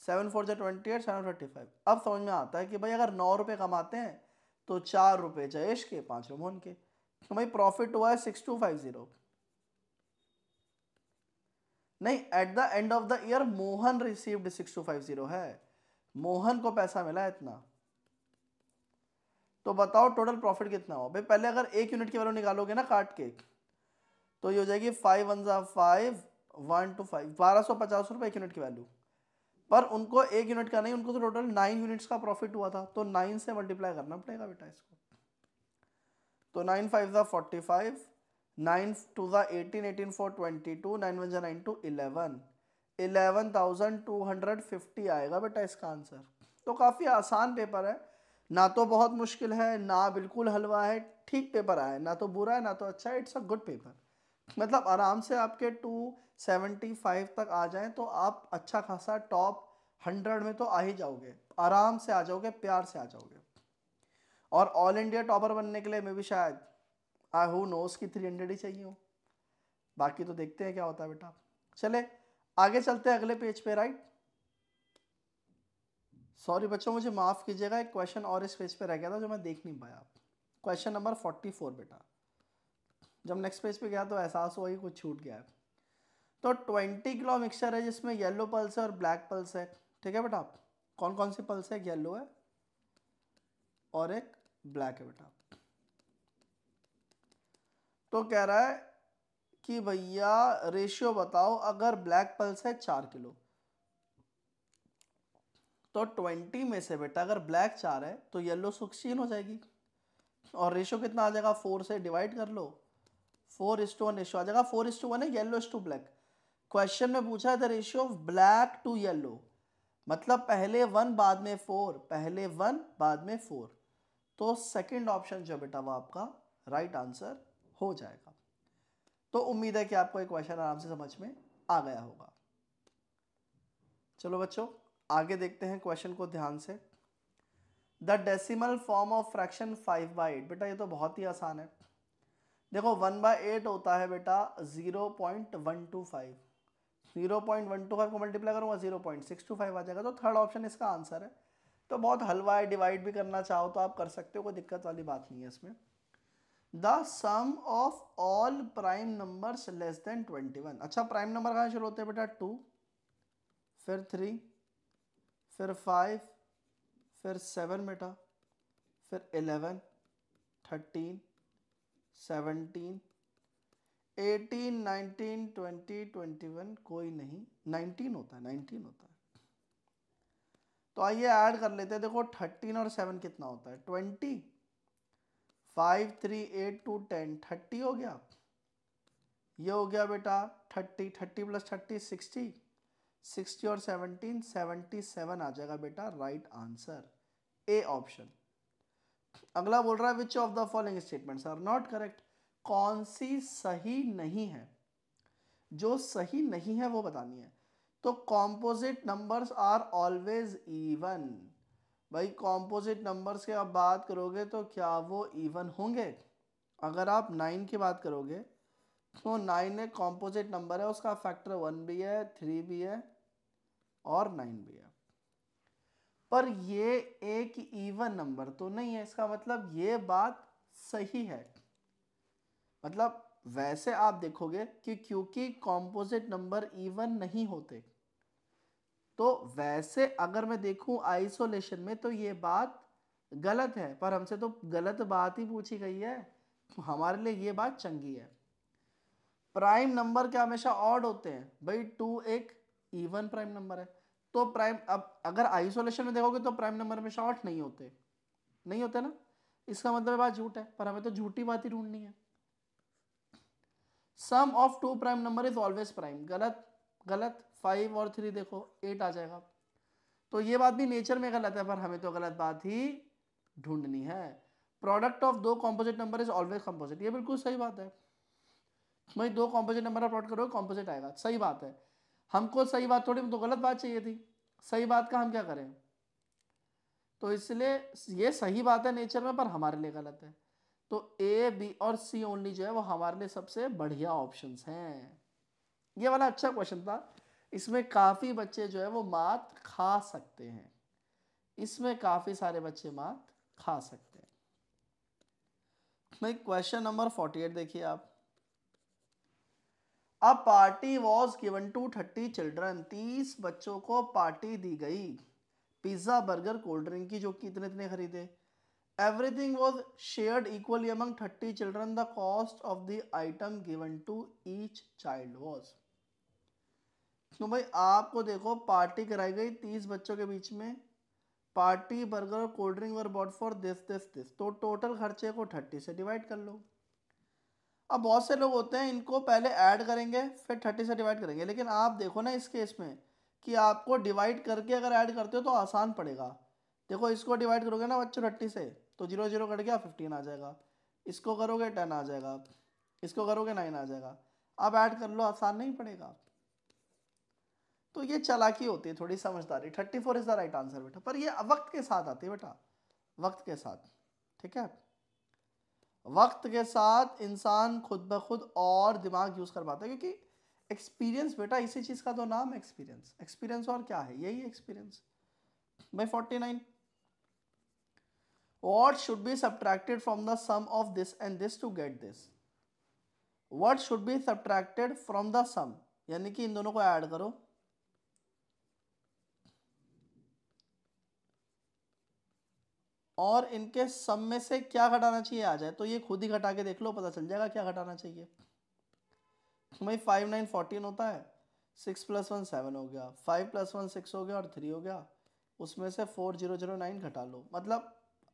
7×4 = 28, 7×35। अब समझ में आता है कि भाई अगर 9 रुपये कमाते हैं तो 4 रुपये जयेश के, 5 रुपये मोहन के। तो भाई प्रॉफिट हुआ है 6250। नहीं, at the end of the year Mohan received 6250 है, मोहन को पैसा मिला है इतना। तो बताओ टोटल प्रॉफिट कितना हुआ भाई। पहले अगर 1 यूनिट की वैल्यू निकालोगे ना काट के, तो ये हो जाएगी 5 1 5 1 to 5, 1250 रुपये 1 यूनिट की वैल्यू। पर उनको 1 यूनिट का नहीं, उनको तो टोटल 9 यूनिट्स का प्रॉफिट हुआ था, तो 9 से मल्टीप्लाई करना पड़ेगा बेटा इसको। तो 9 5 45, 9 2 18, 18 4 22, 9 1 9 2 11, 11,250 आएगा बेटा इसका आंसर। तो काफ़ी आसान पेपर है, ना तो बहुत मुश्किल है ना बिल्कुल हलवा है, ठीक पेपर आया है, ना तो बुरा है ना तो अच्छा है। It's a good paper. मतलब आराम से आपके 275 तक आ जाएं तो आप अच्छा खासा टॉप 100 में तो आ ही जाओगे, आराम से आ जाओगे, प्यार से आ जाओगे। और ऑल इंडिया टॉपर बनने के लिए मैं भी शायद आई हु नोस की 300 ही चाहिए हूँ। बाकी तो देखते हैं क्या होता है बेटा। चले आगे चलते हैं अगले पेज पे, राइट। सॉरी बच्चों, मुझे माफ़ कीजिएगा, एक क्वेश्चन और इस पेज पे रह गया था जो मैं देख नहीं पाया। क्वेश्चन नंबर 44 बेटा। जब नेक्स्ट पेज पे गया तो एहसास हुआ कि कुछ छूट गया है। तो 20 किलो मिक्सचर है जिसमें येलो पल्स है और ब्लैक पल्स है, ठीक है बेटा। कौन कौन सी पल्स है, एक येलो है और एक ब्लैक है बेटा। तो कह रहा है कि भैया रेशियो बताओ, अगर ब्लैक पल्स है 4 किलो, तो 20 में से बेटा अगर ब्लैक 4 है तो येलो 16 हो जाएगी। और रेशियो कितना आ जाएगा, 4 से डिवाइड कर लो, 4:1 रेशियो आ जाएगा। 4:1 है, yellow is to black. Question में पूछा है the ratio of black to yellow, मतलब पहले 1 बाद में 4, पहले 1 बाद में 4। तो सेकंड ऑप्शन जो बेटा वो आपका राइट आंसर हो जाएगा। तो उम्मीद है कि आपको एक क्वेश्चन आराम से समझ में आ गया होगा। चलो बच्चों आगे देखते हैं क्वेश्चन को ध्यान से। The decimal form of fraction 5/8, बेटा ये तो बहुत ही आसान है। देखो 1/8 होता है बेटा 0.125, 0.125 को मल्टीप्लाई करूंगा 0.625 आ जाएगा। तो थर्ड ऑप्शन इसका आंसर है। तो बहुत हलवा है, डिवाइड भी करना चाहो तो आप कर सकते हो, कोई दिक्कत वाली बात नहीं है इसमें। The sum of all prime numbers less than 21। अच्छा प्राइम नंबर कहाँ शुरू होते हैं बेटा, 2, फिर 3, फिर 5, फिर 7 बेटा, फिर 11, 13, 17, 18, 19, 20, 21, कोई नहीं, 19 होता है, 19 होता है। तो आइए ऐड कर लेते हैं। देखो 13 और 7 कितना होता है, 20, 5 3 8 2 10, 30 हो गया। ये हो गया बेटा 30, 30 + 30 60, 60 और 17 77 आ जाएगा बेटा राइट आंसर, ए ऑप्शन। अगला बोल रहा है which of the following statements are not correct, कौन सी सही नहीं है। जो सही नहीं है वो बतानी है। तो composite numbers are always even, भाई कॉम्पोजिट नंबर्स की आप बात करोगे तो क्या वो इवन होंगे। अगर आप 9 की बात करोगे तो 9 एक कॉम्पोजिट नंबर है, उसका फैक्टर 1 भी है, 3 भी है और 9 भी है। पर ये एक इवन नंबर तो नहीं है, इसका मतलब ये बात सही है। मतलब वैसे आप देखोगे कि क्योंकि कॉम्पोजिट नंबर इवन नहीं होते, तो वैसे अगर मैं देखूं आइसोलेशन में तो ये बात गलत है, पर हमसे तो गलत बात ही पूछी गई है, तो हमारे लिए ये बात चंगी है। प्राइम नंबर क्या हमेशा ऑड होते हैं भाई, 2 एक इवन प्राइम नंबर है। तो प्राइम, अब अगर आइसोलेशन में देखोगे तो प्राइम नंबर हमेशा ऑड नहीं होते, नहीं होते ना, इसका मतलब बात झूठ है, पर हमें तो झूठी बात ही ढूंढनी है। Sum of 2 prime number is always prime, गलत गलत। 5 और 3 देखो 8 आ जाएगा। तो ये बात भी नेचर में गलत है, पर हमें तो गलत बात ही ढूंढनी है। Product of 2 composite number is always composite, ये बिल्कुल सही बात है। भाई 2 कॉम्पोजिट नंबर आप प्लॉट करोगे कॉम्पोजिट आएगा, सही बात है। हमको सही बात थोड़ी, तो गलत बात चाहिए थी, सही बात का हम क्या करें। तो इसलिए ये सही बात है नेचर में, पर हमारे लिए गलत है। तो ए बी और सी ओनली जो है वो हमारे लिए सबसे बढ़िया ऑप्शंस हैं। ये वाला अच्छा क्वेश्चन था, इसमें काफी बच्चे जो है वो मात खा सकते हैं, इसमें काफी सारे बच्चे मात खा सकते हैं। भाई क्वेश्चन नंबर 48 देखिए आप। A party was given to 30 children, 30 बच्चों को पार्टी दी गई, पिज्जा बर्गर कोल्ड ड्रिंक की, जो कि इतने इतने खरीदे। Everything was shared equally among 30 children, the cost of the item given to each child was. तो भाई आपको देखो पार्टी कराई गई 30 बच्चों के बीच में, पार्टी बर्गर और cold drink were bought for this this this, तो टोटल खर्चे को 30 से डिवाइड कर लो। अब बहुत से लोग होते हैं इनको पहले ऐड करेंगे फिर 30 से डिवाइड करेंगे, लेकिन आप देखो ना इस केस में कि आपको डिवाइड करके अगर ऐड करते हो तो आसान पड़ेगा। देखो इसको डिवाइड करोगे ना बच्चों 30 से, तो 0 0 कट गया 15 आ जाएगा, इसको करोगे 10 आ जाएगा, इसको करोगे 9 आ जाएगा। अब ऐड कर लो, आसान नहीं पड़ेगा। तो ये चालाकी होती है, थोड़ी समझदारी। 34 इज द राइट आंसर बेटा, पर ये वक्त के साथ आती है बेटा, वक्त के साथ, ठीक है। वक्त के साथ इंसान खुद ब खुद और दिमाग यूज कर पाता है, क्योंकि एक्सपीरियंस बेटा, इसी चीज का तो नाम है एक्सपीरियंस। एक्सपीरियंस और क्या है, यही experience. By 49, what should be subtracted from the sum of this and this to get this? what should be subtracted from the sum, यानी कि इन दोनों को ऐड करो और इनके सम में से क्या घटाना चाहिए आ जाए। तो ये खुद ही घटा के देख लो, पता चल जाएगा क्या घटाना चाहिए। भाई 5 9 14 होता है, 6 + 1 7 हो गया, 5 + 1 6 हो गया और 3 हो गया, उसमें से 4 0 0 9 घटा लो। मतलब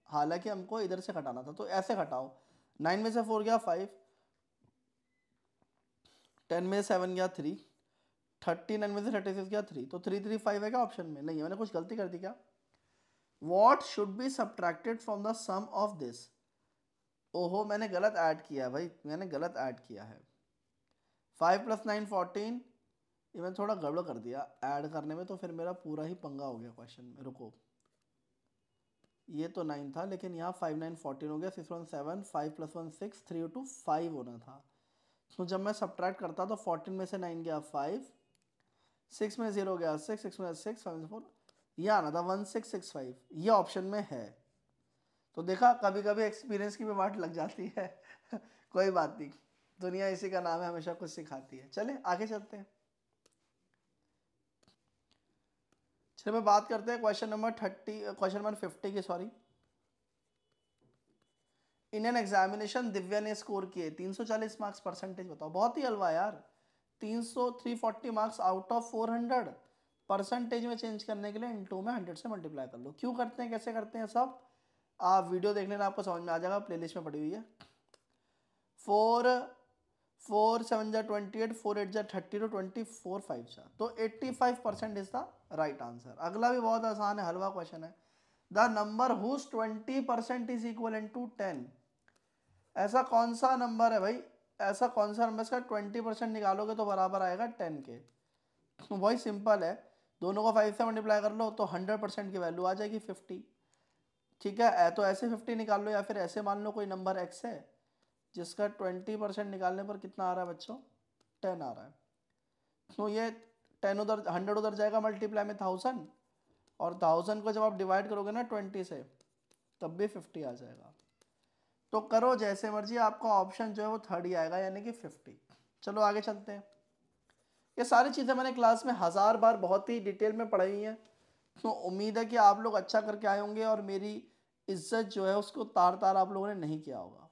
हालांकि हमको इधर से घटाना था, तो ऐसे घटाओ, 9 में से 4 गया 5, 10 में से 7 गया 3, 39 में से 36 गया 3, तो 3 3 5 है क्या ऑप्शन में? नहीं है, मैंने कुछ गलती कर दी क्या? What should be subtracted from the sum of this. ओहो मैंने गलत ऐड किया है भाई, मैंने गलत ऐड किया है। 5 + 9 14, ये मैंने थोड़ा गड़बड़ कर दिया ऐड करने में, तो फिर मेरा पूरा ही पंगा हो गया क्वेश्चन में। रुको, ये तो 9 था, लेकिन यहाँ 5 9 14 हो गया, 6 1 7, 5 + 1 6, 3 2 5 होना था। तो जब मैं सब्ट्रैक्ट करता तो 14 में से 9 गया 5, 6 में 0 गया 6, 6 में 6, 5 4, ये आना था 1665, ये ऑप्शन में है। तो देखा, कभी कभी एक्सपीरियंस की भी बात लग जाती है कोई बात नहीं, दुनिया इसी का नाम है, हमेशा कुछ सिखाती है। चले आगे चलते हैं। चलिए मैं बात करते हैं क्वेश्चन नंबर 50 की, sorry. In an examination Divya ने स्कोर किए 340 मार्क्स, परसेंटेज बताओ। बहुत ही हलवा यार, 300 340 मार्क्स आउट ऑफ 400, परसेंटेज में चेंज करने के लिए इनटू में 100 से मल्टीप्लाई कर लो। क्यों करते हैं, कैसे करते हैं सब आप वीडियो देख लेना, आपको समझ में आ जाएगा, प्लेलिस्ट में पड़ी हुई है। 4 7 जा 28, 4 8 जा 32, 24 5 जा, तो 85% इज द राइट आंसर। अगला भी बहुत आसान है, हलवा क्वेश्चन है। The number whose 20% is equal to 10, ऐसा कौन सा नंबर है भाई, ऐसा कौन सा नंबर इसका 20% निकालोगे तो बराबर आएगा 10 के। वही सिंपल है, दोनों को 5 से मल्टीप्लाई कर लो तो 100% की वैल्यू आ जाएगी 50। ठीक है, तो ऐसे 50 निकाल लो, या फिर ऐसे मान लो कोई नंबर x है जिसका 20% निकालने पर कितना आ रहा है बच्चों, 10 आ रहा है। तो ये 10 उधर, 100 उधर जाएगा मल्टीप्लाई में 1000, और 1000 को जब आप डिवाइड करोगे ना 20 से, तब भी 50 आ जाएगा। तो करो जैसे मर्जी, आपका ऑप्शन जो है वो 3rd ही आएगा, यानी कि 50। चलो आगे चलते हैं। ये सारी चीज़ें मैंने क्लास में 1000 बार बहुत ही डिटेल में पढ़ाई हैं, तो उम्मीद है कि आप लोग अच्छा करके आए होंगे, और मेरी इज्जत जो है उसको तार तार आप लोगों ने नहीं किया होगा।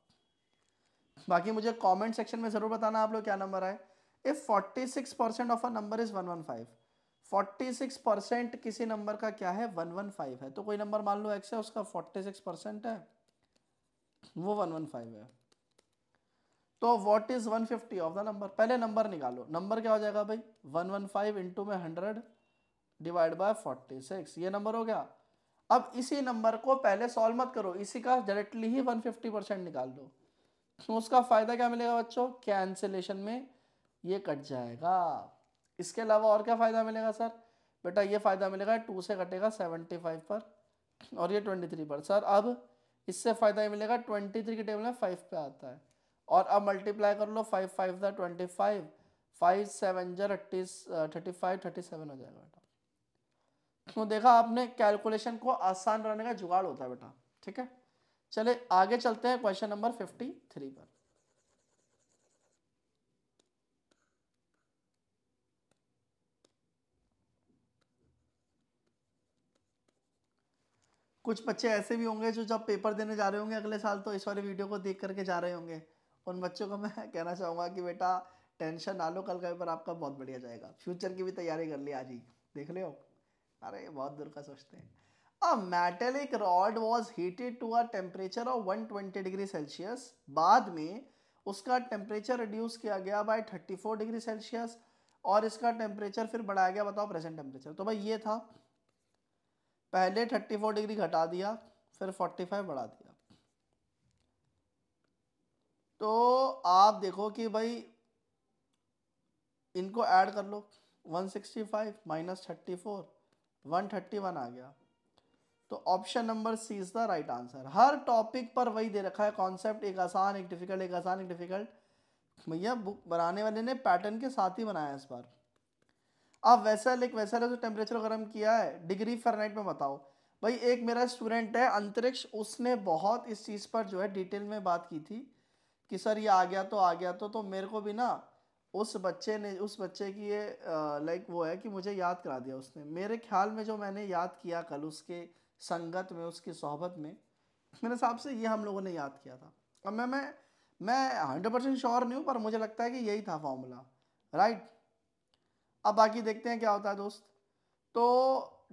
बाकी मुझे कमेंट सेक्शन में ज़रूर बताना आप लोग क्या नंबर आए। If 46% of a number is 115, 46% किसी नंबर का क्या है, 115 है। तो कोई नंबर मान लो x है, उसका 46% है, वो 115 है। तो what is 150 of the number, पहले नंबर निकालो। नंबर क्या हो जाएगा भाई, 115 इंटू में 100 डिवाइड बाय 46, ये नंबर हो गया। अब इसी नंबर को पहले सॉल्व मत करो, इसी का डायरेक्टली ही 150% निकाल दो। तो उसका फायदा क्या मिलेगा बच्चों, कैंसिलेशन में ये कट जाएगा, इसके अलावा और क्या फ़ायदा मिलेगा सर? बेटा ये फ़ायदा मिलेगा 2 से कटेगा 75 पर और ये 23 पर। सर अब इससे फ़ायदा ये मिलेगा 23 की टेबल में 5 पे आता है और अब मल्टीप्लाई कर लो 5 5 ज़ा 25, 5 7 ज़ा 35 37 हो जाएगा बेटा। तो देखा आपने, कैलकुलेशन को आसान बनाने का जुगाड़ होता है बेटा। ठीक है, चले आगे चलते हैं क्वेश्चन नंबर 53 पर। कुछ बच्चे ऐसे भी होंगे जो जब पेपर देने जा रहे होंगे अगले साल तो इस वाली वीडियो को देख करके जा रहे होंगे। उन बच्चों को मैं कहना चाहूँगा कि बेटा टेंशन ना लो, कल का पेपर आपका बहुत बढ़िया जाएगा। फ्यूचर की भी तैयारी कर ली आज ही, देख ले हो। अरे बहुत दूर का सोचते हैं। A metallic rod was heated to a temperature of 120 degree Celsius. बाद में उसका टेम्परेचर रिड्यूस किया गया बाय 34 डिग्री सेल्सियस और इसका टेम्परेचर फिर बढ़ाया गया, बताओ प्रेजेंट टेम्परेचर। तो भाई ये था, पहले 34 डिग्री घटा दिया फिर 45 बढ़ा दिया। तो आप देखो कि भाई इनको ऐड कर लो, 165 माइनस 34 131 आ गया। तो option number C is the right answer. हर टॉपिक पर वही दे रखा है कॉन्सेप्ट, एक आसान एक डिफिकल्ट, एक आसान एक डिफिकल्ट। भैया बुक बनाने वाले ने पैटर्न के साथ ही बनाया इस बार। अब वेसल एक वेसल है जो टेम्परेचर गर्म किया है डिग्री फ़ारेनहाइट में, बताओ। भाई एक मेरा स्टूडेंट है अंतरिक्ष, उसने बहुत इस चीज़ पर जो है डिटेल में बात की थी कि सर ये आ गया तो आ गया तो मेरे को भी ना उस बच्चे की ये लाइक वो है कि मुझे याद करा दिया उसने। मेरे ख्याल में जो मैंने याद किया कल उसके संगत में, उसकी सोहबत में, मेरे हिसाब से ये हम लोगों ने याद किया था। अब मैं 100% श्योर नहीं हूँ पर मुझे लगता है कि यही था फॉर्मूला, राइट। अब बाकी देखते हैं क्या होता है दोस्त। तो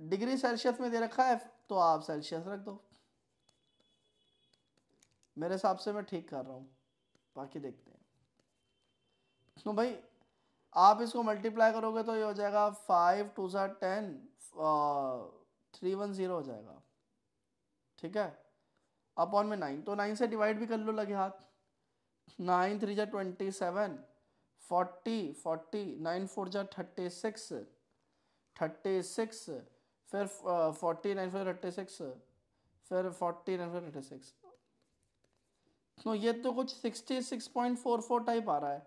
डिग्री सेल्सियस में दे रखा है तो आप सेल्सियस रख दो, मेरे हिसाब से मैं ठीक कर रहा हूँ, बाकी देखते हैं। तो भाई आप इसको मल्टीप्लाई करोगे तो ये हो जाएगा 5 2 ज़ा 10 310 हो जाएगा। ठीक है, अपॉन में 9, तो 9 से डिवाइड भी कर लो लगे हाथ। 9 3 ज़ा 27, 40 40, 9 4 ज़ा 36, 36 फिर 40 9 4 36 फिर 40 9 4 36। तो ये तो कुछ 66.44 टाइप आ रहा है।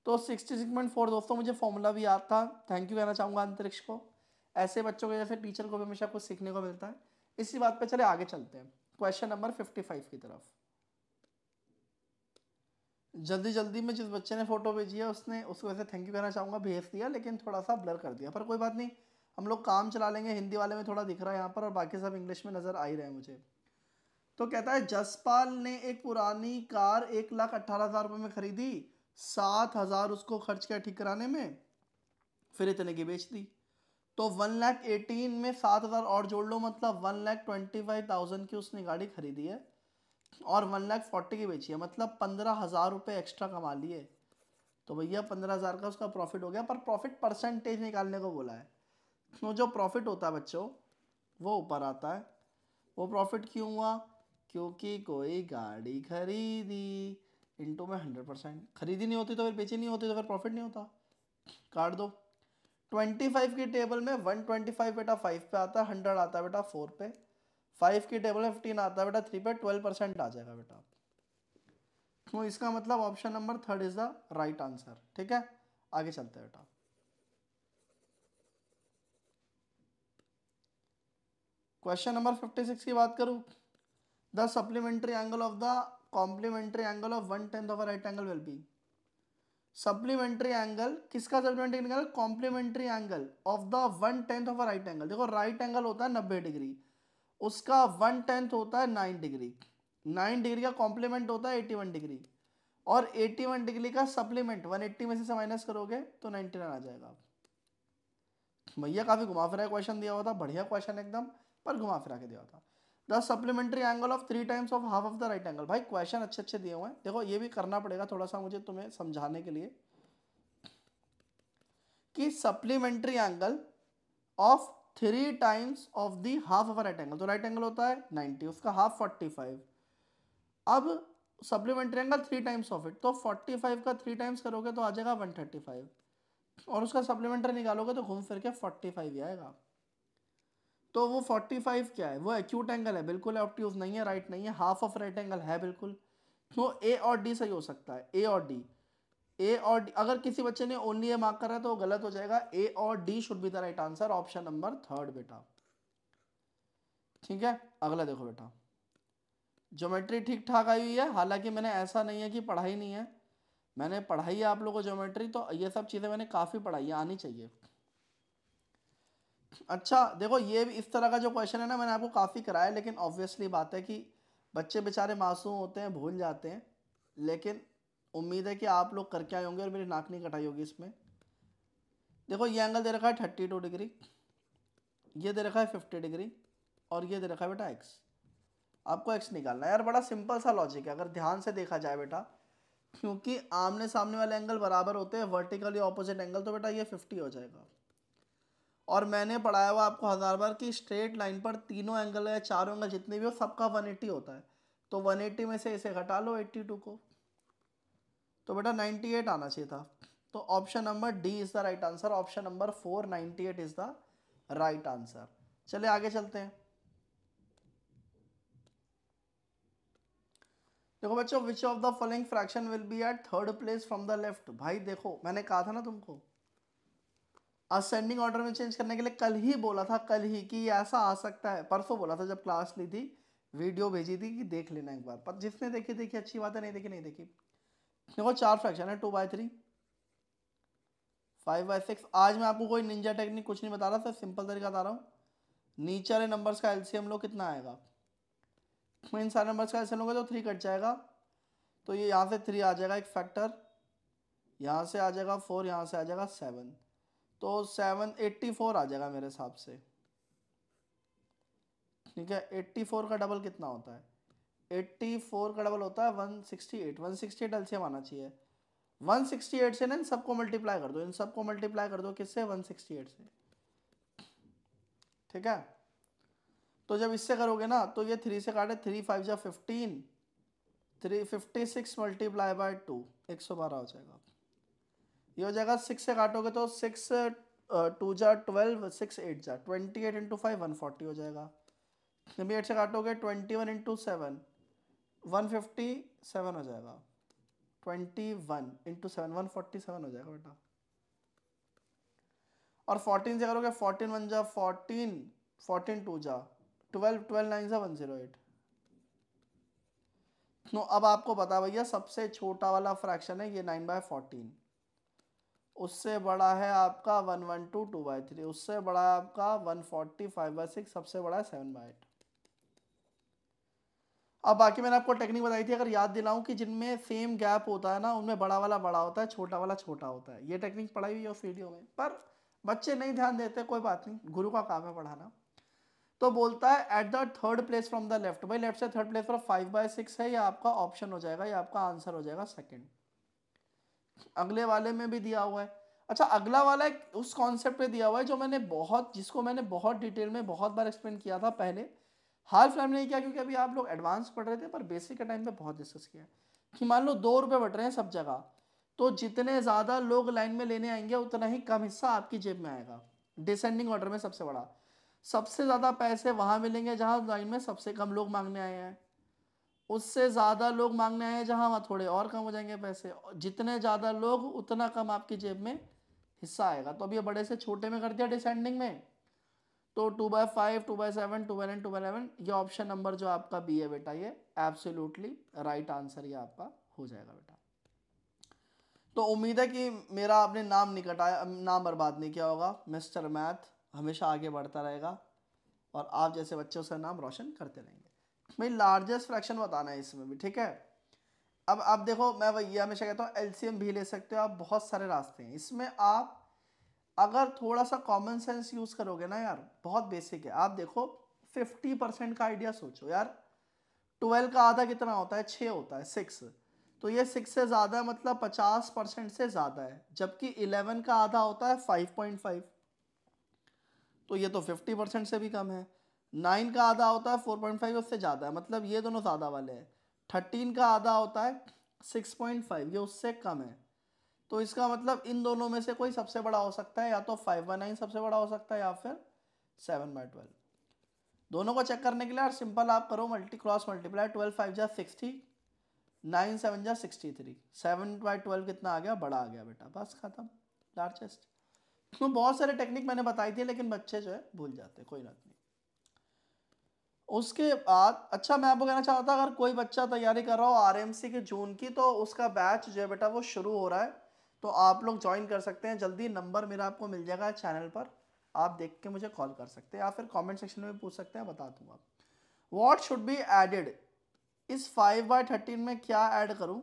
तो 66.4 दोस्तों मुझे फॉर्मूला भी याद था, थैंक यू कहना चाहूँगा अंतरिक्ष को। ऐसे बच्चों के जैसे टीचर को भी हमेशा कुछ सीखने को मिलता है। इसी बात पे चले आगे चलते हैं क्वेश्चन नंबर 55 की तरफ। जल्दी जल्दी में जिस बच्चे ने फोटो भेजी है उसने उसको वैसे थैंक यू कहना चाहूँगा, भेज दिया लेकिन थोड़ा सा ब्लर कर दिया, पर कोई बात नहीं, हम लोग काम चला लेंगे। हिंदी वाले में थोड़ा दिख रहा है यहाँ पर और बाकी सब इंग्लिश में नज़र आ ही रहे हैं मुझे। तो कहता है जसपाल ने एक पुरानी कार 1,18,000 रुपये में खरीदी, 7,000 उसको खर्च किया ठीक कराने में, फिर इतने की बेच दी। तो 1,18,000 में 7,000 और जोड़ लो, मतलब 1,25,000 की उसने गाड़ी खरीदी है और 1,40,000 की बेची है, मतलब 15,000 रुपये एक्स्ट्रा कमा लिए। तो भैया 15,000 का उसका प्रॉफिट हो गया, पर प्रॉफिट परसेंटेज निकालने को बोला है। तो जो प्रॉफिट होता है बच्चों वो ऊपर आता है। वो प्रॉफिट क्यों हुआ? क्योंकि कोई गाड़ी खरीदी, इंटू में 100%। खरीदी नहीं होती तो फिर बेची नहीं होती तो फिर प्रॉफिट नहीं होता, काट दो। 25 की टेबल में 125 बेटा 5 पे आता है, 100 आता है बेटा 4 पे, 5 की टेबल में 15 आता है बेटा 3 पे, 12% आ जाएगा बेटा। तो इसका मतलब option number 3 is the right answer. ठीक है, आगे चलते हैं बेटा। क्वेश्चन नंबर 56 की बात करूं, the supplementary angle of the complementary angle of 1/10 of a right angle will be. Supplementary angle किसका? Supplementary angle complementary angle of the 1/10 of a right angle. देखो राइट एंगल होता है 90 डिग्री, उसका 1/10 होता है 9 डिग्री, 9 डिग्री का complement होता है 81 डिग्री, और 81 डिग्री का सप्लीमेंट 180 में से माइनस करोगे तो 99 आ जाएगा। भैया काफी घुमा फिरा क्वेश्चन दिया हुआ था, बढ़िया क्वेश्चन एकदम, पर घुमा फिरा के दिया हुआ था। The supplementary angle of 3 times of half of the right angle. भाई क्वेश्चन अच्छे अच्छे दिए हुए हैं, देखो ये भी करना पड़ेगा थोड़ा सा मुझे तुम्हें समझाने के लिए कि supplementary angle of 3 times of the half of right angle. तो राइट एंगल होता है 90, उसका हाफ 45। अब supplementary angle 3 times of it, तो 45 का 3 टाइम्स करोगे तो आ जाएगा 135। और उसका सप्लीमेंट्री निकालोगे तो घूम फिर के 45 ही आएगा। तो वो 45 क्या है, वो एक्यूट एंगल है, बिल्कुल ऑब्ट्यूज नहीं है, राइट नहीं है, हाफ ऑफ राइट एंगल है बिल्कुल। तो ए और डी सही हो सकता है, ए और डी। ए और डी, अगर किसी बच्चे ने ओनली ए मार्क करा है तो वो गलत हो जाएगा। ए और D should be the right answer, option number 3 बेटा। ठीक है, अगला देखो बेटा, ज्योमेट्री ठीक ठाक आई हुई है, हालांकि मैंने ऐसा नहीं है कि पढ़ाई नहीं है, मैंने पढ़ाई है आप लोगों को ज्योमेट्री, तो ये सब चीज़ें मैंने काफ़ी पढ़ाई है, आनी चाहिए। अच्छा देखो, ये भी इस तरह का जो क्वेश्चन है ना, मैंने आपको काफ़ी कराया, लेकिन ऑब्वियसली बात है कि बच्चे बेचारे मासूम होते हैं, भूल जाते हैं, लेकिन उम्मीद है कि आप लोग करके आए होंगे और मेरी नाक नहीं कटाई होगी इसमें। देखो ये एंगल दे रखा है 32 डिग्री, ये दे रखा है 50 डिग्री, और ये दे रखा है बेटा एक्स। आपको एक्स निकालना है यार, बड़ा सिंपल सा लॉजिक है अगर ध्यान से देखा जाए बेटा, क्योंकि आमने सामने वाले एंगल बराबर होते हैं, वर्टिकली ऑपोजिट एंगल, तो बेटा ये 50 हो जाएगा। और मैंने पढ़ाया हुआ आपको 1000 बार कि स्ट्रेट लाइन पर तीनों एंगल या चारों एंगल जितने भी हो सबका 180 होता है, तो 180 में से इसे घटा लो 82 को, तो बेटा 98 आना चाहिए था। तो option number D is the right answer, option number 4 98 is the right answer. चलिए आगे चलते हैं। देखो बच्चों, which of the following fraction will be at third place from the left. भाई देखो मैंने कहा था ना तुमको, असेंडिंग ऑर्डर में चेंज करने के लिए, कल ही बोला था, कल ही कि ऐसा आ सकता है, परसों बोला था जब क्लास ली थी, वीडियो भेजी थी कि देख लेना एक बार, पर जिसने देखी देखी अच्छी बात है, नहीं देखी नहीं देखी। देखो 4 फ्रैक्शन है, 2/3, 5/6। आज मैं आपको कोई निंजा टेक्निक कुछ नहीं बता रहा, सर सिंपल तरीका बता रहा हूँ। नीचे वाले नंबर्स का एलसीएम लो, कितना आएगा, इन सारे नंबर्स का एलसीएम लोगे तो 3 कट जाएगा, तो ये यहाँ से 3 आ जाएगा एक फैक्टर, यहाँ से आ जाएगा 4, यहाँ से आ जाएगा 7, तो 784 आ जाएगा मेरे हिसाब से। ठीक है, 84 का डबल कितना होता है, 84 का डबल होता है 168, 168 एलसीएम आना चाहिए। 168 से ना इन सबको मल्टीप्लाई कर दो, इन सबको मल्टीप्लाई कर दो किससे, 168 से। ठीक है, तो जब इससे करोगे ना तो ये 3 से काटे, 3 5 जा 15, 356 मल्टीप्लाई बाय 2, 112 हो जाएगा। ये हो जाएगा 6 से काटोगे तो 6 2 जा 12, 6 8 जा 28 इंटू 5 140 हो जाएगा। जब 8 से काटोगे 21 इंटू 7 157 हो जाएगा, 21 इंटू 7 147 हो जाएगा बेटा। और 14 से करोगे 14 1 जा 14, 14 2 जा 12, 12 9 जा 108। तो अब आपको बता भैया, सबसे छोटा वाला फ्रैक्शन है ये 9/14, उससे बड़ा है आपका 112 2/3, उससे बड़ा है आपका 140 5/6, सबसे बड़ा है 7/8। अब बाकी मैंने आपको टेक्निक बताई थी, अगर याद दिलाऊं कि जिनमें सेम गैप होता है ना उनमें बड़ा वाला बड़ा होता है, छोटा वाला छोटा होता है, ये टेक्निक पढ़ाई हुई है उस वीडियो में, पर बच्चे नहीं ध्यान देते, कोई बात नहीं, गुरु का काम है पढ़ाना। तो बोलता है at the third place from the left, भाई लेफ्ट से थर्ड प्लेस पर 5/6 है, ये आपका ऑप्शन हो जाएगा, ये आपका आंसर हो जाएगा सेकंड। अगले वाले में भी दिया हुआ है। अच्छा अगला वाला एक उस कॉन्सेप्ट पे दिया हुआ है जो मैंने बहुत, जिसको मैंने बहुत डिटेल में बहुत बार एक्सप्लेन किया था पहले, हाल फिलहाल में नहीं किया क्योंकि अभी आप लोग एडवांस पढ़ रहे थे, पर बेसिक के टाइम पे बहुत डिस्कस किया कि मान लो 2 रुपये बट रहे हैं सब जगह, तो जितने ज़्यादा लोग लाइन में लेने आएंगे उतना ही कम हिस्सा आपकी जेब में आएगा, डिसेंडिंग ऑर्डर में सबसे बड़ा, सबसे ज़्यादा पैसे वहाँ मिलेंगे जहाँ लाइन में सबसे कम लोग मांगने आए हैं, उससे ज़्यादा लोग मांगने आए हैं जहाँ वहाँ थोड़े और कम हो जाएंगे पैसे, जितने ज़्यादा लोग उतना कम आपकी जेब में हिस्सा आएगा। तो अब ये बड़े से छोटे में कर दिया डिसेंडिंग में, तो 2/5 2/7 2/9 2/11, ये ऑप्शन नंबर जो आपका बी है बेटा, ये एब्सोल्युटली राइट आंसर ये आपका हो जाएगा बेटा। तो उम्मीद है कि मेरा आपने नाम नहीं कटाया, नाम बर्बाद नहीं किया होगा, मिस्टर मैथ हमेशा आगे बढ़ता रहेगा और आप जैसे बच्चों से नाम रोशन करते रहेंगे। भाई लार्जेस्ट फ्रैक्शन बताना है इसमें भी, ठीक है। अब आप देखो, मैं वही हमेशा कहता हूँ एलसीएम भी ले सकते हो आप, बहुत सारे रास्ते हैं इसमें, आप अगर थोड़ा सा कॉमन सेंस यूज करोगे ना यार, बहुत बेसिक है। आप देखो 50% का आइडिया सोचो यार, 12 का आधा कितना होता है, 6 होता है, 6, तो ये 6 से ज़्यादा मतलब 50% से ज़्यादा है, जबकि 11 का आधा होता है 5.5, तो ये तो 50% से भी कम है। 9 का आधा होता है 4.5, उससे ज़्यादा है, मतलब ये दोनों ज़्यादा वाले हैं। 13 का आधा होता है 6.5, ये उससे कम है। तो इसका मतलब इन दोनों में से कोई सबसे बड़ा हो सकता है, या तो 5/9 सबसे बड़ा हो सकता है या फिर 7/12। दोनों को चेक करने के लिए यार सिंपल आप करो क्रॉस मल्टीप्लाई। 12 5 जा 60, 9 7 जा 63, 7/12 कितना आ गया, बड़ा आ गया बेटा, बस खत्म, लार्जेस्ट। तो बहुत सारे टेक्निक मैंने बताई थी लेकिन बच्चे जो है भूल जाते, कोई बात नहीं। उसके बाद अच्छा मैं आपको कहना चाहता था, अगर कोई बच्चा तैयारी कर रहा हो आरएमसी की जून की, तो उसका बैच जो है बेटा वो शुरू हो रहा है, तो आप लोग ज्वाइन कर सकते हैं जल्दी। नंबर मेरा आपको मिल जाएगा चैनल पर, आप देख के मुझे कॉल कर सकते हैं या फिर कमेंट सेक्शन में पूछ सकते हैं, बता दूंगा। व्हाट शुड बी एडेड, इस 5/13 में क्या ऐड करूं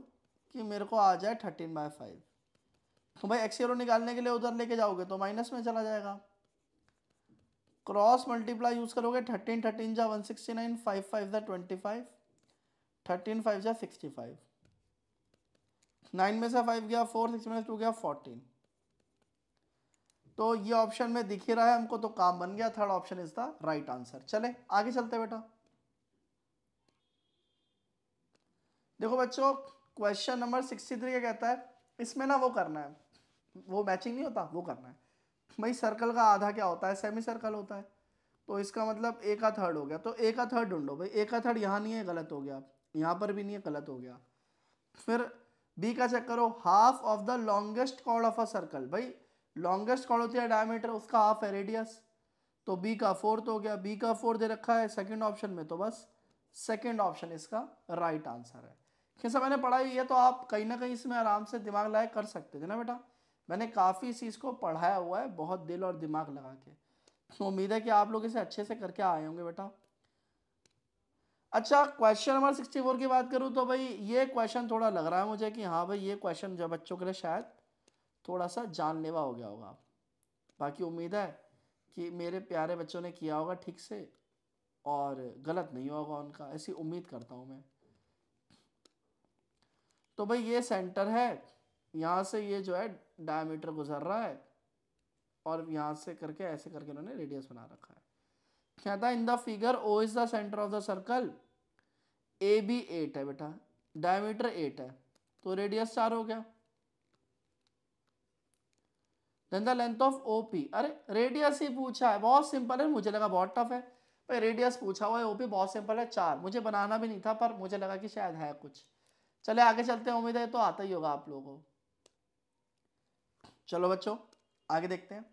कि मेरे को आ जाए 13/5। तो भाई एक्स जीरो निकालने के लिए उधर लेके जाओगे तो माइनस में चला जाएगा। क्रॉस मल्टीप्लाई यूज करोगे, 13 13 जा 169, 5 5 जा 25, 13 5 जा 65, 9 में से 5 गया 4, 6 में से 2 गया 14। तो ये ऑप्शन में दिख ही रहा है हमको, तो काम बन गया, third option is the right answer. चले आगे चलते बेटा। देखो बच्चों क्वेश्चन नंबर 63 क्या कहता है, इसमें ना वो करना है, वो मैचिंग नहीं होता, वो करना है। भाई सर्कल का आधा क्या होता है, सेमी सर्कल होता है, तो इसका मतलब ए का थर्ड हो गया, तो ए का थर्ड ढूंढो। भाई ए का थर्ड यहाँ नहीं है, गलत हो गया, यहाँ पर भी नहीं है, गलत हो गया। फिर बी का चेक करो, half of the longest chord of a circle. भाई लॉन्गेस्ट कॉर्ड होती है डायमीटर, उसका हाफ है रेडियस, तो बी का फोर्थ हो गया। बी का फोर्थ दे रखा है सेकंड ऑप्शन में, तो बस सेकंड ऑप्शन इसका राइट आंसर है। कैसा मैंने पढ़ाई है, तो आप कहीं ना कहीं इसमें आराम से दिमाग लगाए कर सकते थे ना बेटा, मैंने काफ़ी इस चीज़ को पढ़ाया हुआ है बहुत दिल और दिमाग लगा के, तो उम्मीद है कि आप लोग इसे अच्छे से करके आए होंगे बेटा। अच्छा क्वेश्चन नंबर 64 की बात करूँ तो भाई ये क्वेश्चन थोड़ा लग रहा है मुझे कि हाँ भाई ये क्वेश्चन जो बच्चों के लिए शायद थोड़ा सा जानलेवा हो गया होगा। बाकी उम्मीद है कि मेरे प्यारे बच्चों ने किया होगा ठीक से और गलत नहीं होगा उनका, ऐसी उम्मीद करता हूँ मैं। तो भाई ये सेंटर है, यहाँ से ये जो है डायमीटर गुजर रहा है और यहाँ से करके ऐसे करके उन्होंने रेडियस बना रखा है। कहता है in the figure O is the centre of the circle, A B 8 है बेटा, डायमीटर 8 है, तो रेडियस 4 हो गया। Then the length of OP, अरे रेडियस ही पूछा है, बहुत सिंपल है, मुझे लगा बहुत टफ है। भाई रेडियस पूछा हुआ है, ओपी बहुत सिंपल है 4, मुझे बनाना भी नहीं था पर मुझे लगा कि शायद है कुछ। चले आगे चलते हैं, उम्मीद है तो आता ही होगा आप लोगों को। चलो बच्चों आगे देखते हैं।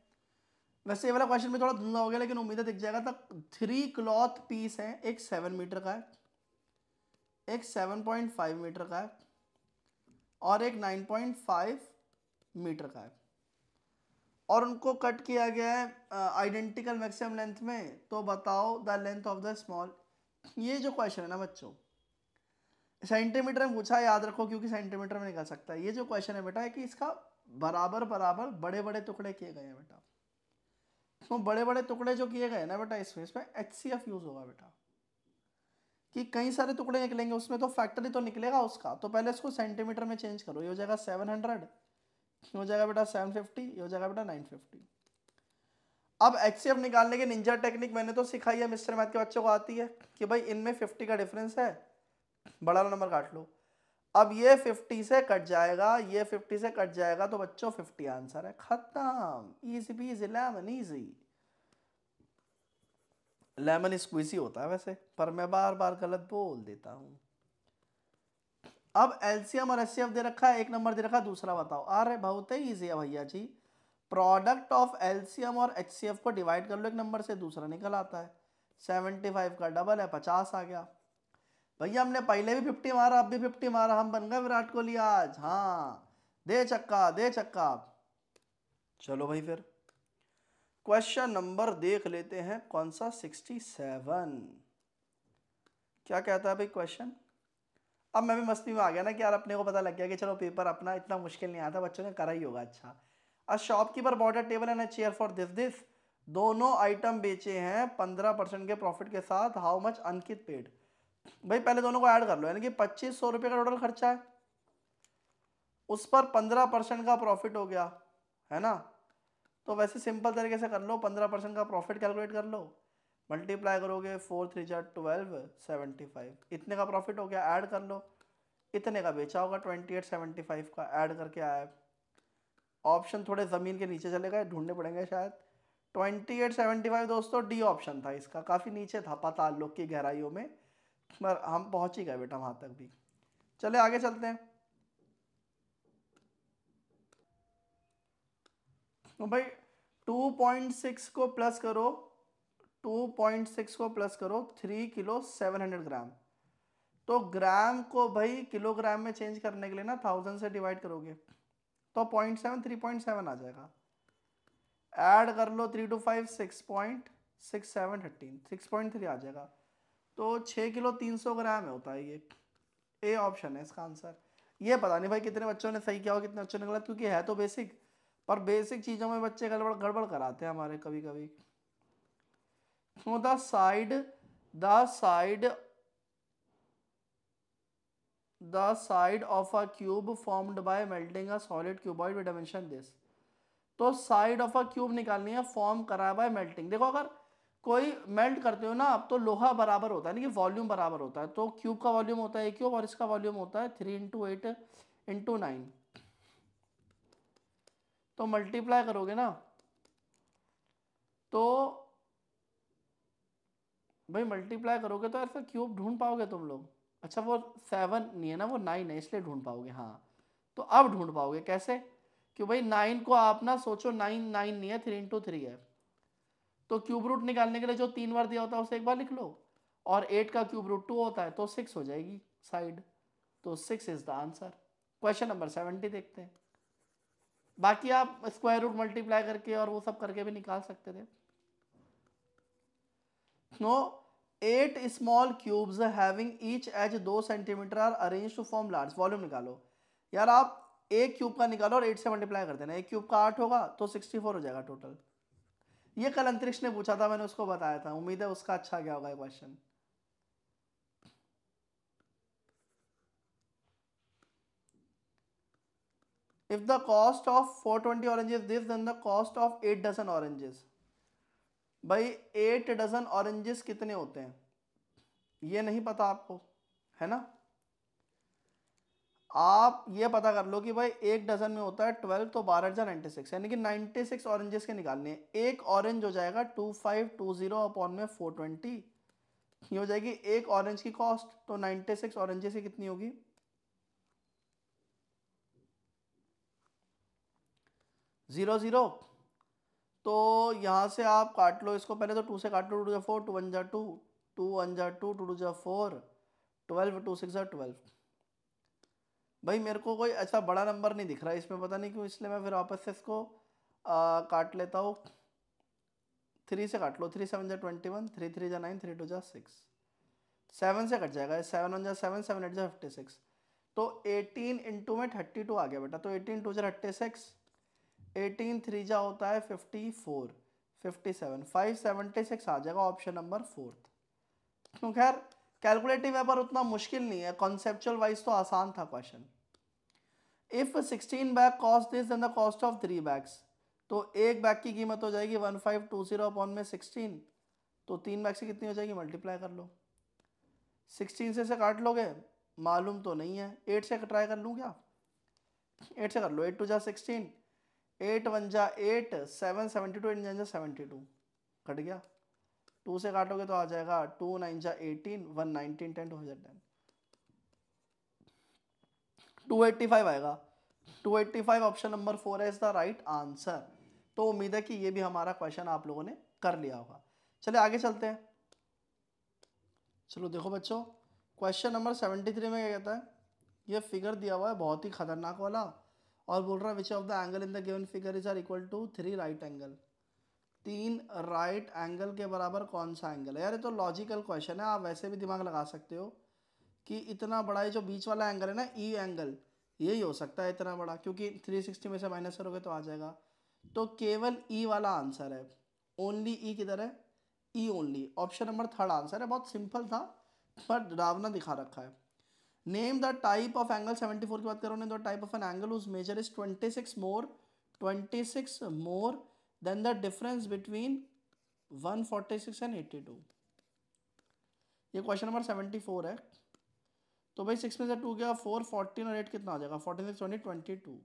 वैसे ये वाला क्वेश्चन भी थोड़ा धुंधला हो गया लेकिन उम्मीद है दिख जाएगा। तक 3 क्लॉथ पीस है, एक 7 मीटर का है, एक 7.5 मीटर का है और एक 9.5 मीटर का है, और उनको कट किया गया है आइडेंटिकल मैक्सिमम लेंथ में। तो बताओ the length of the small. ये जो क्वेश्चन है ना बच्चों सेंटीमीटर में पूछा है, याद रखो क्योंकि सेंटीमीटर में निकल सकता है। ये जो क्वेश्चन है बेटा है कि इसका बराबर बराबर बड़े बड़े टुकड़े किए गए हैं बेटा, तो बड़े बड़े टुकड़े जो किए गए ना बेटा इसमें HCF यूज होगा बेटा, कि कई सारे टुकड़े निकलेंगे उसमें, तो फैक्टर ही तो निकलेगा उसका। तो पहले इसको सेंटीमीटर में चेंज करो, ये हो जाएगा 700, हो जाएगा बेटा 750, ये हो जाएगा बेटा 950। अब HCF निकालने की निंजा टेक्निक मैंने तो सिखाई है, मिस्टर मैथ के बच्चों को आती है कि भाई इनमें 50 का डिफरेंस है, बड़ा नंबर काट लो। अब ये 50 से कट जाएगा, ये 50 से कट जाएगा, तो बच्चों 50 आंसर है, खत्म, easy peasy lemon easy. Lemon squeezy होता है वैसे, पर मैं बार बार गलत बोल देता हूं। अब एलसीएम और एचसीएफ दे रखा है, एक नंबर दे रखा है, दूसरा बताओ। अरे बहुत ही इजी है भैया जी, प्रोडक्ट ऑफ एलसीएम और एचसीएफ को डिवाइड कर लो एक नंबर से, दूसरा निकल आता है। 75 का डबल है 50 आ गया। भैया हमने पहले भी 50 मारा, अब भी 50 मारा, हम बन गए विराट कोहली आज। हाँ दे चक्का दे चक्का। चलो भाई फिर क्वेश्चन नंबर देख लेते हैं, कौन सा 67। क्या कहता है भाई क्वेश्चन। अब मैं भी मस्ती में आ गया ना कि यार अपने को पता लग गया कि चलो पेपर अपना इतना मुश्किल नहीं आता, बच्चों ने करा ही होगा। अच्छा a shopkeeper bought a table and a chair for this दोनों आइटम बेचे हैं 15% के प्रॉफिट के साथ, हाउ मच अंकित पेड। भाई पहले दोनों को ऐड कर लो, यानी कि 2500 रुपये का टोटल खर्चा है, उस पर 15% का प्रॉफिट हो गया है ना। तो वैसे सिंपल तरीके से कर लो, 15% का प्रॉफिट कैलकुलेट कर लो, मल्टीप्लाई करोगे 4 3 जा 12 75, इतने का प्रॉफिट हो गया, ऐड कर लो, इतने का बेचा होगा 2875 का, ऐड करके आया ऑप्शन थोड़े ज़मीन के नीचे चले गए, ढूंढने पड़ेंगे शायद। 2875 दोस्तों डी ऑप्शन था इसका, काफ़ी नीचे था पाताल लोक की गहराइयों में, पर हम पहुंच ही गए बेटा वहां तक भी। चले आगे चलते हैं। तो भाई 2.6 को प्लस करो, 2.6 को प्लस करो 3 किलो 700 ग्राम। तो ग्राम को भाई किलोग्राम में चेंज करने के लिए ना 1000 से डिवाइड करोगे तो 0.7 3.7 आ जाएगा। ऐड कर लो 3 to 5 6.67 13 6.3 आ जाएगा। तो 6 किलो 300 ग्राम है होता है ये। ए ऑप्शन है इसका आंसर। ये पता नहीं भाई कितने बच्चों ने सही किया हो कितने बच्चों ने गलत, क्योंकि है तो बेसिक, पर बेसिक चीज़ों में बच्चे गड़बड़ गड़बड़ कराते हैं हमारे कभी कभी। So the side of a cube formed by melting a solid cuboid with dimension this। तो साइड ऑफ अ क्यूब निकालनी है फॉर्म करा बाय मेल्टिंग। देखो अगर कोई मेल्ट करते हो ना आप तो लोहा बराबर होता है ना कि वॉल्यूम बराबर होता है, तो क्यूब का वॉल्यूम होता है क्यूब और इसका वॉल्यूम होता है 3 × 8 × 9। तो मल्टीप्लाई करोगे ना तो भाई मल्टीप्लाई करोगे तो ऐसा क्यूब ढूंढ पाओगे तुम लोग। अच्छा वो 7 नहीं है ना, वो 9 है इसलिए ढूंढ पाओगे। हाँ तो अब ढूंढ पाओगे कैसे, कि भाई 9 को आप ना सोचो 9 9 नहीं है 3 × 3 है, तो क्यूब रूट निकालने के लिए जो 3 बार दिया होता है उसे एक बार लिख लो, और 8 का क्यूब रूट 2 होता है तो 6 हो जाएगी साइड। तो 6 is the answer. Question number 70 देखते हैं। बाकी आप स्क्वायर रूट मल्टीप्लाई करके और वो सब करके भी निकाल सकते थे। No 8 small cubes having each edge 2 centimetre are arrange to form large. Volume निकालो यार, आप एक क्यूब का निकालो और 8 से मल्टीप्लाई कर देना। एक क्यूब का 8 होगा तो 64 हो जाएगा टोटल। ये कल अंतरिक्ष ने पूछा था, मैंने उसको बताया था, उम्मीद है उसका अच्छा गया होगा question. If the cost of 420 oranges this, then the cost of 8 dozen oranges। भाई 8 डजन ऑरेंजेस कितने होते हैं ये नहीं पता आपको, है ना। आप ये पता कर लो कि भाई एक डजन में होता है 12, तो 12 यानी कि 96 ऑरेंजेस के निकालने हैं। एक ऑरेंज हो जाएगा 2520 अपॉन में 420, ये हो जाएगी एक ऑरेंज की कॉस्ट। तो 96 ऑरेंजेस की कितनी होगी, 0 0। तो यहाँ से आप काट लो इसको, पहले तो 2 से काट लो, 2 4 2 1 जा 2 2 1 जा 2 2 जा 4 12 2 6 जा 12। भाई मेरे को कोई ऐसा बड़ा नंबर नहीं दिख रहा है इसमें, पता नहीं क्यों, इसलिए मैं फिर वापस से इसको काट लेता हूँ। 3 से काट लो, 3 7 जा 21 3 3 जा 9 3 2 जा 6। 7 से कट जाएगा, 7 1 जा 7 7 8 जा 56। तो 18 इंटू में 32 आ गया बेटा, तो 18 2 जा 36, 18 3 जा होता है 54 57 576 आ जाएगा ऑप्शन नंबर 4। तो खैर कैलकुलेटिव है पर उतना मुश्किल नहीं है, कॉन्सेप्चुअल वाइज तो आसान था क्वेश्चन। If 16 bag cost this then the cost of 3 bags. तो एक बैग की कीमत हो जाएगी 1520 अपॉन में 16, तो 3 बैग से कितनी हो जाएगी, मल्टीप्लाई कर लो। 16 से काट लोगे, मालूम तो नहीं है, 8 से ट्राई कर लूँ क्या, 8 से कर लो, 8 2 जा 16 8 1 जा 8 7 72 8 9 जा 72 कट गया। 2 से काटोगे तो आ जाएगा 2 9 जा 18 1 19 10 2 10 285 आएगा। 285 ऑप्शन नंबर 4 है इज द राइट आंसर। तो उम्मीद है कि ये भी हमारा क्वेश्चन आप लोगों ने कर लिया होगा। चलिए आगे चलते हैं। चलो देखो बच्चों, क्वेश्चन नंबर 73 में क्या कहता है, ये फिगर दिया हुआ है बहुत ही खतरनाक वाला, और बोल रहा है which of the angle in the given figure is are equal to 3 right angle. 3 right angle के बराबर कौन सा एंगल है। यार ये तो लॉजिकल क्वेश्चन है, आप वैसे भी दिमाग लगा सकते हो कि इतना बड़ा ये जो बीच वाला एंगल है ना, ई एंगल, यही हो सकता है इतना बड़ा, क्योंकि 360 में से माइनस करोगे तो आ जाएगा। तो केवल ई वाला आंसर है, ओनली ई किधर है, E only. Option number 3 answer है, बहुत सिंपल था पर डरावना दिखा रखा है। Name the type of angle 74 की बात करो ने, the type of an angle whose measure is 26 more than the difference between 146 and 82। ये क्वेश्चन नंबर 74 है। तो भाई 6 में से 2 गया 4 14 और 8 कितना आ जाएगा 46 20 22।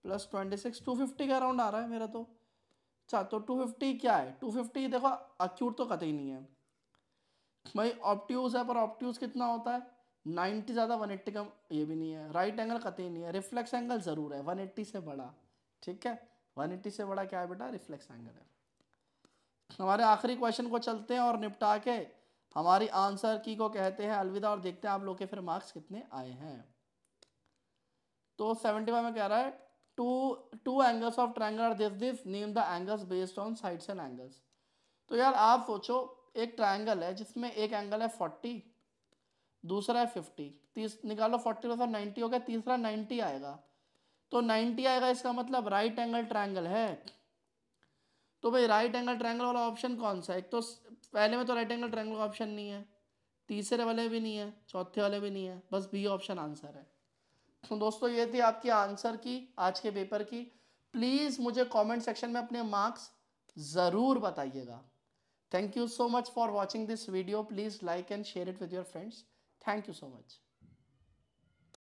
प्लस 26, 250 के अराउंड आ रहा है मेरा तो। अच्छा तो 250 क्या है, 250 देखो अक्यूट तो कतई नहीं है भाई, ऑब्ट्यूज है, पर ऑब्ट्यूज कितना होता है 90 ज़्यादा, 180 कम, ये भी नहीं है। राइट एंगल कतई नहीं है, रिफ्लेक्स एंगल ज़रूर है 180 से बड़ा, ठीक है। 180 से बड़ा क्या है बेटा, रिफ्लेक्स एंगल है। हमारे आखिरी क्वेश्चन को चलते हैं और निपटा के हमारी आंसर की को कहते हैं अलविदा, और देखते हैं आप लोग के फिर मार्क्स कितने आए हैं। तो 75 में कह रहा है two angles of triangle are this name the angles based on sides and angles. तो यार आप सोचो, एक ट्रायंगल है जिसमें एक एंगल है 40, दूसरा है 50, तीस निकालो 40 और 90 हो गया, तीसरा 90 आएगा। तो 90 आएगा, इसका मतलब राइट एंगल ट्रायंगल है। तो भाई राइट एंगल ट्रायंगल वाला ऑप्शन कौन सा है, एक तो पहले में तो राइट एंगल ट्रायंगल का ऑप्शन नहीं है, तीसरे वाले भी नहीं है, चौथे वाले भी नहीं है, बस बी ऑप्शन आंसर है। तो दोस्तों ये थी आपकी आंसर की आज के पेपर की। प्लीज़ मुझे कमेंट सेक्शन में अपने मार्क्स ज़रूर बताइएगा। Thank you so much for watching this video. Please like and share it with your friends. Thank you so much.